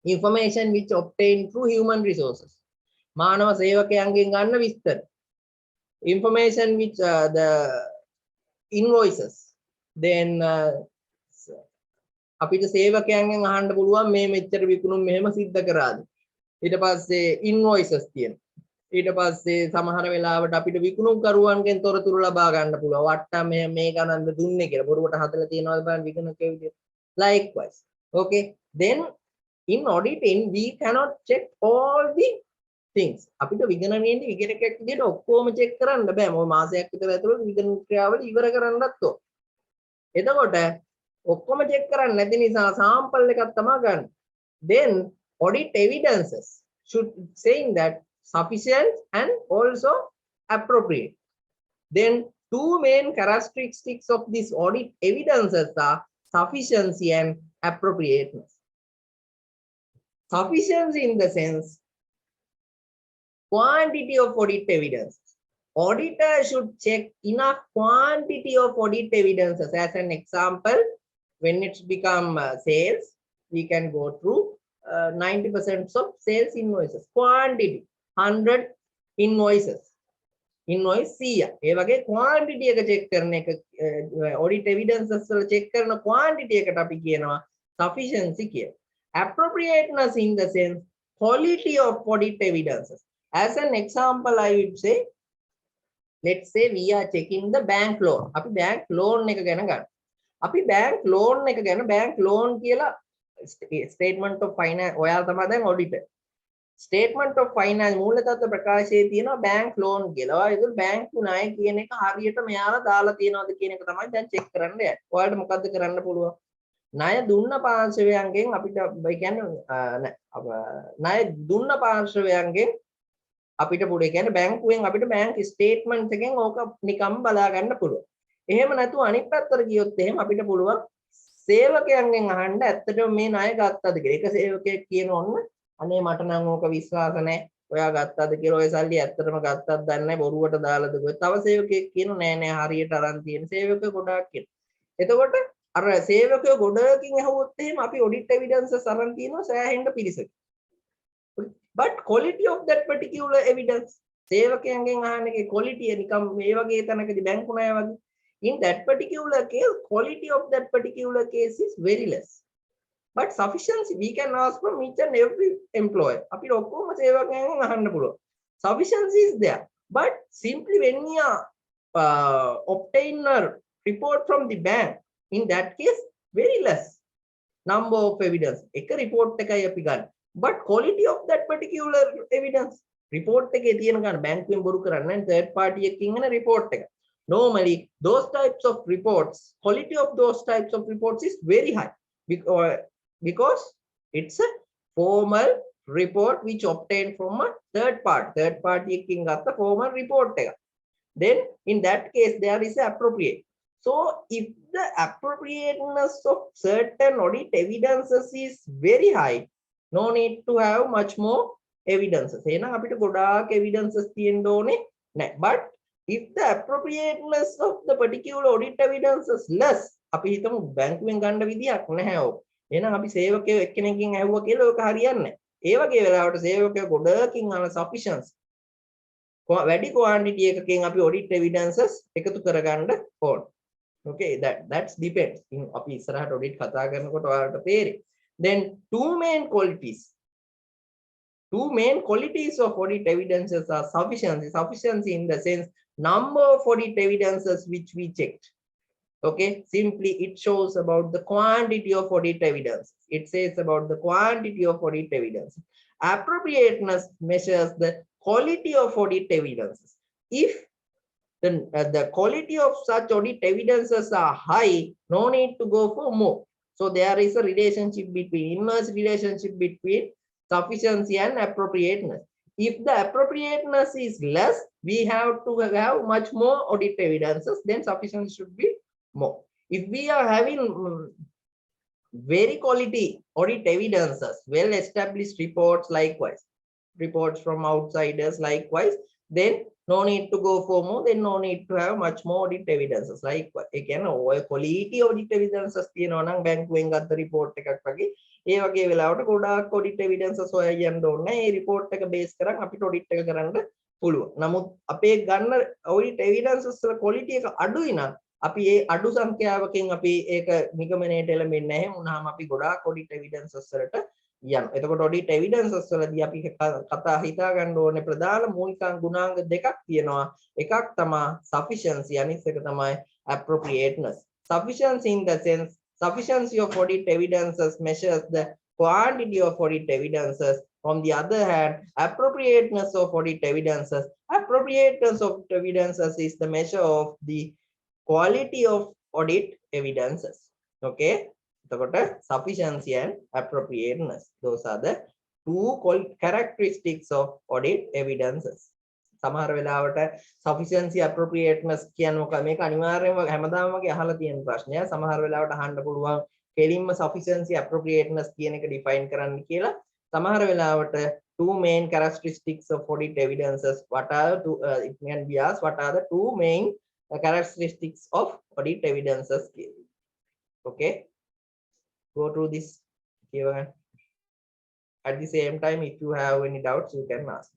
information which obtained through human resources. මානව සේවකයන්ගෙන් ගන්න විස්තර. Information which the invoices. Then අපිට සේවකයන්ගෙන් අහන්න පුළුවන් මේ මෙච්චර විකුණුම් මෙහෙම සිද්ධ කරාද. ඊට පස්සේ invoices තියෙනවා. ඊට පස්සේ සමහර වෙලාවට අපිට විකුණුම් කරුවන්ගෙන් තොරතුරු ලබා ගන්න පුළුවන්. වට්ටම් මේ ගණන්ද දුන්නේ කියලා. බොරුවට හදලා තියනවාද බලන්න විකුණකේ විදියට. Likewise. Okay. Then in auditing we cannot check all the things. අපිට විගණනයේදී විගණකයක් විදියට ඔක්කොම check කරන්න බෑ. මොකද මාසයක් විතර ඇතුළත විගණන ක්‍රියාවල ඉවර කරන්නත් ඕන. එතකොට ඔක්කොම check කරන්න නැති නිසා sample එකක් තමයි ගන්න. Then audit evidences should saying that sufficient and also appropriate. Then two main characteristics of this audit evidences are sufficiency and appropriateness. Sufficiency in the sense quantity of audit evidence. Auditor should check enough quantity of audit evidences. As an example, when it's become sales, we can go through 90% of sales invoices. Quantity 100 invoices. Invoice 100. ඒ වගේ quantity එක check කරන එක audit evidences වල check කරන quantity එකට අපි කියනවා sufficiency කියලා. Appropriateness in the sense quality of audit evidences. As an example, I would say, let's say we are checking the bank loan. අපි bank loan එක ගැන ගන්න. අපි bank loan එක ගැන bank loan කියලා statement of finance ඔයාලා තමයි දැන් auditor. Statement of finance මූල තත්ත්ව ප්‍රකාශයේ තියෙනවා bank loan කියලා. ඒක bank ණය කියන එක හරියට මෙයාලා දාලා තියනවද කියන එක තමයි දැන් check කරන්න යන්නේ. ඔයාලට මොකද්ද කරන්න පුළුවන්? ණය දුන්න පාර්ශවයන්ගෙන් අපිට ඒ කියන්නේ ණය දුන්න පාර්ශවයන්ගෙන් අපිට පුළුවන් කියන්නේ බැංකුවෙන් අපිට බැංක් ස්ටේට්මන්ට් එකෙන් ඕක නිකම් බලා ගන්න පුළුවන්. එහෙම නැතුව අනිත් පැත්තට ගියොත් එහෙම අපිට පුළුවන් සේවකයන්ගෙන් අහන්න ඇත්තටම මේ ණය ගත්තද කියලා. එක සේවකයෙක් කියන ඕන්න අනේ මට නම් ඕක විශ්වාස නැහැ. ඔයා ගත්තද කියලා ඔය සල්ලි ඇත්තටම ගත්තද දන්නේ නැහැ බොරුවට දාලාද කියලා. තව සේවකයෙක් කියනවා නෑ නෑ හරියට අරන් තියෙන සේවකයෝ ගොඩාක් කියනවා. එතකොට අර සේවකයෝ ගොඩකින් ඇහුවොත් එහෙම අපි ඔඩිට් එවිඩන්සස් අරන් තියෙනවා සෑහෙන්න පිළිසෙක. But quality of that particular evidence සේවකයන්ගෙන් අහන එකේ quality නිකම් මේ වගේ තැනකදී බැංකු ණය වගේ in that particular case quality of that particular case is very less. But sufficiency we can ask from each and every employer. අපිට ඔක්කොම සේවකයන්ගෙන් අහන්න පුළුවන්. Sufficiency is there. But simply when we are obtain a report from the bank, in that case very less number of evidence. එක report එකයි අපි ගන්න. but quality of that particular evidence report එකේ තියෙන ගන්න බැංකුවෙන් බොරු කරන්නේ නැහැ third party එකකින් එන report එක. Normally those types of reports, quality of those types of reports is very high because it's a formal report which obtained from a third party එකකින් ගත්ත formal report එක. Then in that case there is appropriate. So if the appropriateness of certain audit evidences is very high, no need to have much more evidences. එහෙනම් අපිට ගොඩාක් evidences තියෙන්න ඕනේ නැහැ. But if the appropriateness of the particular audit evidence is less, අපි හිතමු බැංකුවෙන් ගන්න විදියක් නැහැ ඕක. එහෙනම් අපි සේවකයෝ එක්කෙනෙක්ගෙන් ඇහුවා කියලා ඕක හරියන්නේ නැහැ. ඒ වගේ වෙලාවට සේවකයෝ ගොඩකින් අන sufficiency වැඩි quantity එකකින් අපි audit evidences එකතු කරගන්න ඕන. Okay, that's depends. අපි ඉස්සරහට audit කතා කරනකොට ඔයාලට තේරෙයි. Then two main qualities of audit evidences are sufficiency in the sense number of audit evidences which we checked. Okay, simply it shows about the quantity of audit evidence. It says about the quantity of audit evidence. Appropriateness measures the quality of audit evidences. If the quality of such audit evidences are high, no need to go for more. So there is a inverse relationship between sufficiency and appropriateness. If the appropriateness is less, we have to have much more audit evidences, then sufficiency should be more. If we are having very quality audit evidences, well established reports, likewise reports from outsiders, likewise, then no need to go for more, then no need to have much more audit evidences. Likewise, again, quality audit evidences තියෙනවා නම් බැංකුවෙන් ගත්ත report එකක් වගේ ඒ වගේ වෙලාවට ගොඩාක් audit evidences හොයන්න ඕනේ. ඒ report එක base කරන් අපිට audit එක කරන්න පුළුවන්. නමුත් අපේ ගන්න audit evidences වල quality එක අඩුයි නම් අපි ඒ අඩු සංඛ්‍යාවකින් අපි ඒක නිගමනයට එළඹෙන්නේ නැහැ. වුණාම අපි ගොඩාක් audit evidences වලට යනවා. එතකොට audit evidences වලදී අපි කතා හිතා ගන්න ඕනේ ප්‍රධාන මූලික ගුණාංග දෙකක් තියෙනවා. එකක් තමයි sufficiency, අනිත් එක තමයි appropriateness. Sufficiency in the sense sufficiency of audit evidences measures the quantity of audit evidences. On the other hand, appropriateness of audit evidences is the measure of the quality of audit evidences. Okay, sufficiency and appropriateness, those are the two characteristics of audit evidences. සමහර වෙලාවට sufficiency appropriateness කියන්නේ මොකක්ද? මේක අනිවාර්යයෙන්ම හැමදාම වගේ අහලා තියෙන ප්‍රශ්නයක්. සමහර වෙලාවට අහන්න පුළුවන් කෙලින්ම sufficiency appropriateness කියන එක define කරන්න කියලා. සමහර වෙලාවට two main characteristics of audit evidences, what are it can be asked, what are the two main characteristics of audit evidences? Okay, go through this here. At the same time, if you have any doubts, you can ask.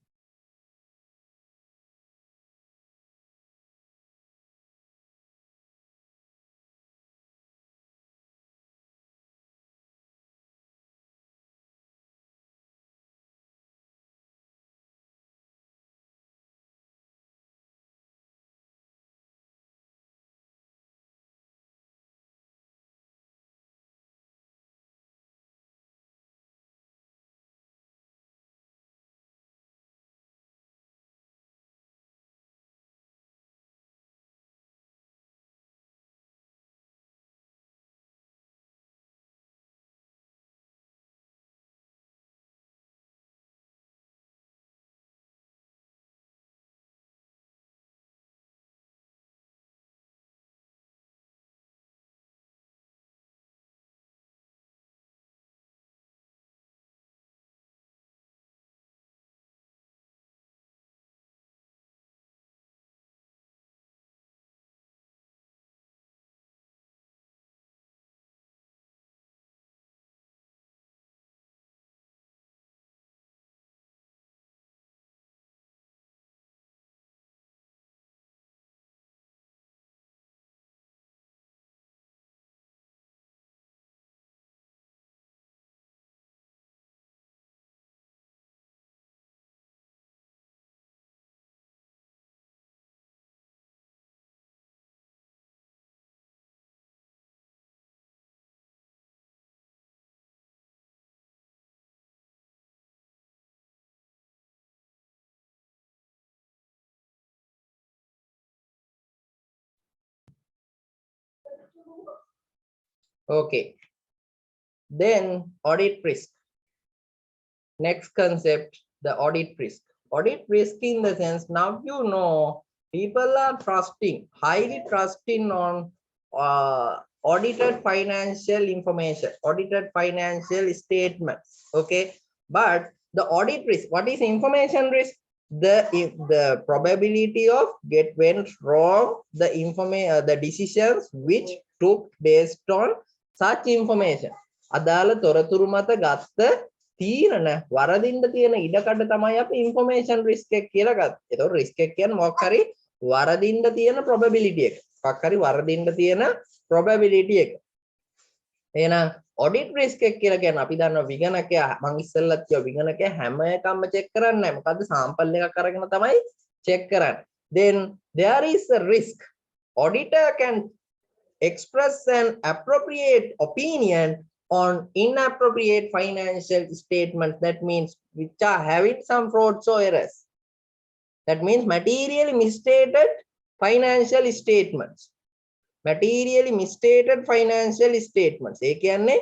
Okay. Then audit risk. Next concept, the audit risk. Audit risk in the sense, now you know, people are trusting, highly trusting on audited financial information, audited financial statements. Okay. But the audit risk, what is information risk? The probability of get went wrong, the decisions which took based on such information. අදාළ තොරතුරු මත ගත්ත තීරණ වරදින්න තියෙන ඉඩකඩ තමයි අපි information risk එක කියලා ගත්තේ. ඒතකොට රිස්ක් එක කියන්නේ මොකක් හරි වරදින්න තියෙන probability එක. මොකක් හරි වරදින්න තියෙන probability එක. එහෙනම් audit risk එක කියලා කියන්නේ අපි දන්නවා විගණකයා මම ඉස්සෙල්ලත් කිව්වා විගණකයා හැම එකක්ම check කරන්නේ නැහැ. මොකද්ද sample එකක් අරගෙන තමයි check කරන්නේ. Then there is a risk. Auditor can express an appropriate opinion on inappropriate financial statements. That means which are having some frauds or errors. That means materially misstated financial statements. Materially misstated financial statements. ඒ කියන්නේ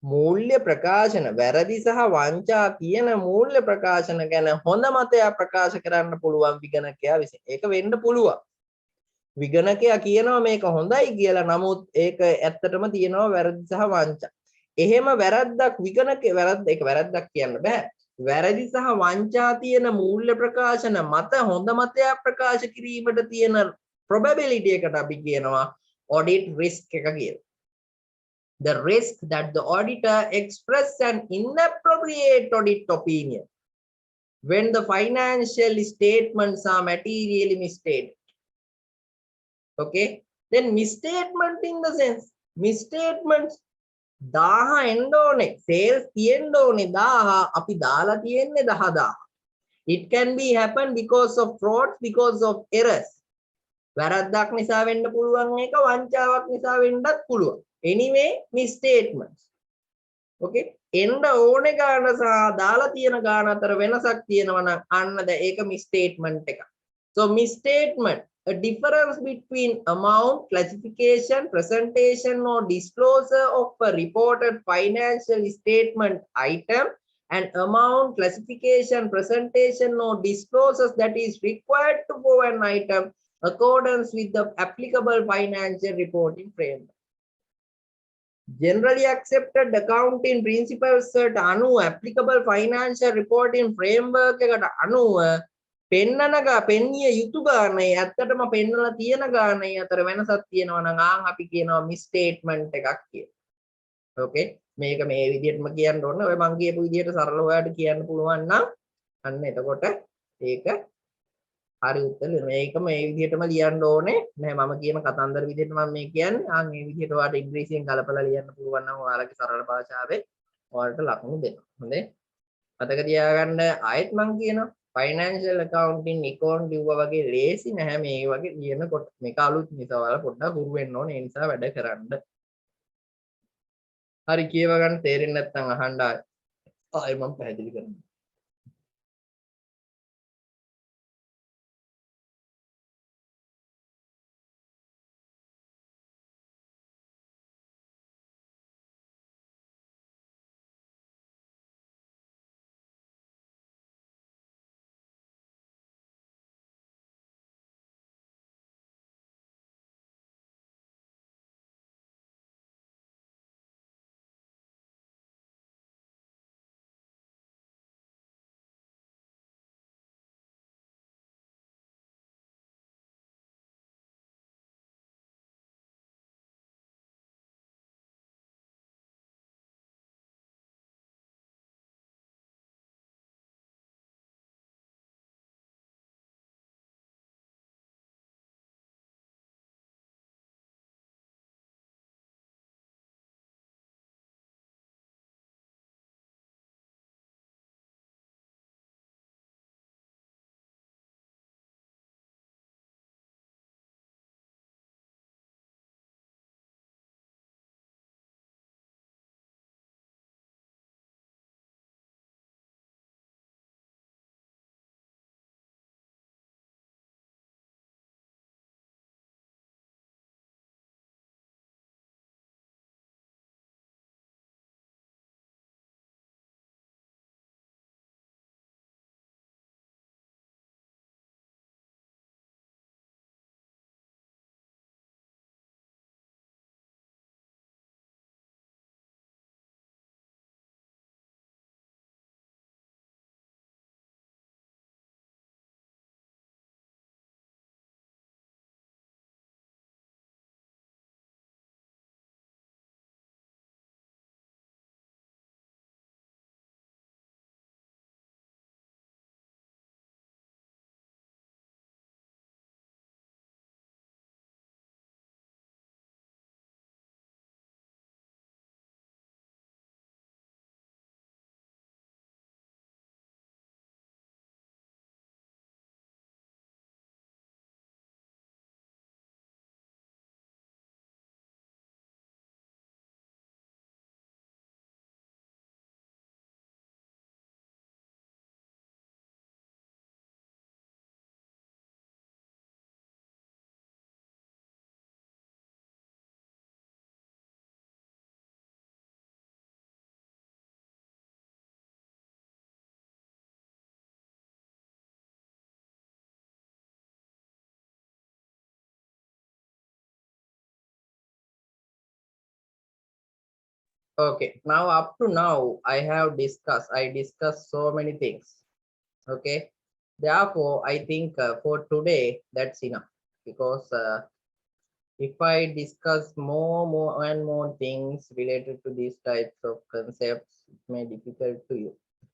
මූල්‍ය ප්‍රකාශන වැරදි සහ වංචා කියන මූල්‍ය ප්‍රකාශන ගැන හොඳ මතයක් ප්‍රකාශ කරන්න පුළුවන් විගණකයා විසින්. ඒක වෙන්න පුළුවන්. විගණකයා කියනවා මේක හොඳයි කියලා, නමුත් ඒක ඇත්තටම තියෙනවා වැරදි සහ වංචා. එහෙම වැරද්දක් විගණකේ ඒක වැරද්දක් කියන්න බෑ. වැරදි සහ වංචා තියෙන මූල්‍ය ප්‍රකාශන මත හොඳ මතයක් ප්‍රකාශ කිරීමට තියෙන probability එකට අපි කියනවා audit risk එක කියලා. The risk that the auditor express an inappropriate audit opinion when the financial statements are materially misstated. Okay, then misstatement in the sense, misstatements 1000 එන්න ඕනේ, sales තියෙන්න ඕනේ 1000, අපි දාලා තියෙන්නේ 10000. It can be happen because of fraud, because of errors. වැරද්දක් නිසා වෙන්න පුළුවන්, එක වංචාවක් නිසා වෙන්නත් පුළුවන්. Anyway, misstatements. Okay, එන්න ඕනේ ගාන සහ දාලා තියෙන ගාන අතර වෙනසක් තියෙනවා නම් අන්න ඒක misstatement එක. So misstatement, a difference between amount, classification, presentation or disclosure of a reported financial statement item and amount, classification, presentation or disclosures that is required to for an item accordance with the applicable financial reporting framework. Generally accepted accounting principles අනුව applicable financial reporting framework එකට අනුව පෙන්නිය යුතු ගානයි ඇත්තටම පෙන්නලා තියෙන ගානයි අතර වෙනසක් තියෙනවා නම් අපි කියනවා misstatement එකක් කියලා. Okay, මේක මේ විදිහටම කියන්න ඕනේ. ඔය මං කියපු විදිහට සරලව ඔයාලට කියන්න පුළුවන් නම් අන්න එතකොට ඒක හරි උත්තරේ. මේක මේ විදිහටම ලියන්න ඕනේ නෑ, මම කියන කතන්දර විදිහට මම මේ කියන්නේ. මේ විදිහට ඔයාලට ඉංග්‍රීසියෙන් ගලපලා ලියන්න පුළුවන් නම් ඔයාලගේ සරල භාෂාවෙන් ඔයාලට ලකුණු දෙනවා. හොඳේ, මතක තියාගන්න. ආයෙත් මං කියනවා financial accounting econ ලිව්වා වගේ ලේසි නැහැ මේ වගේ ලියනකොට. මේක අලුත් නිසා ඔයාලා පොඩ්ඩක් හුරු වෙන්න ඕනේ. ඒ නිසා වැඩ කරන්න. හරි, කියව ගන්න තේරෙන්නේ නැත්නම් අහන්න ආයෙ මම පැහැදිලි කරනවා. Okay, now up to now, I discussed so many things. Okay, therefore, I think for today, that's enough because if I discuss more and more things related to these types of concepts, it may be difficult to you.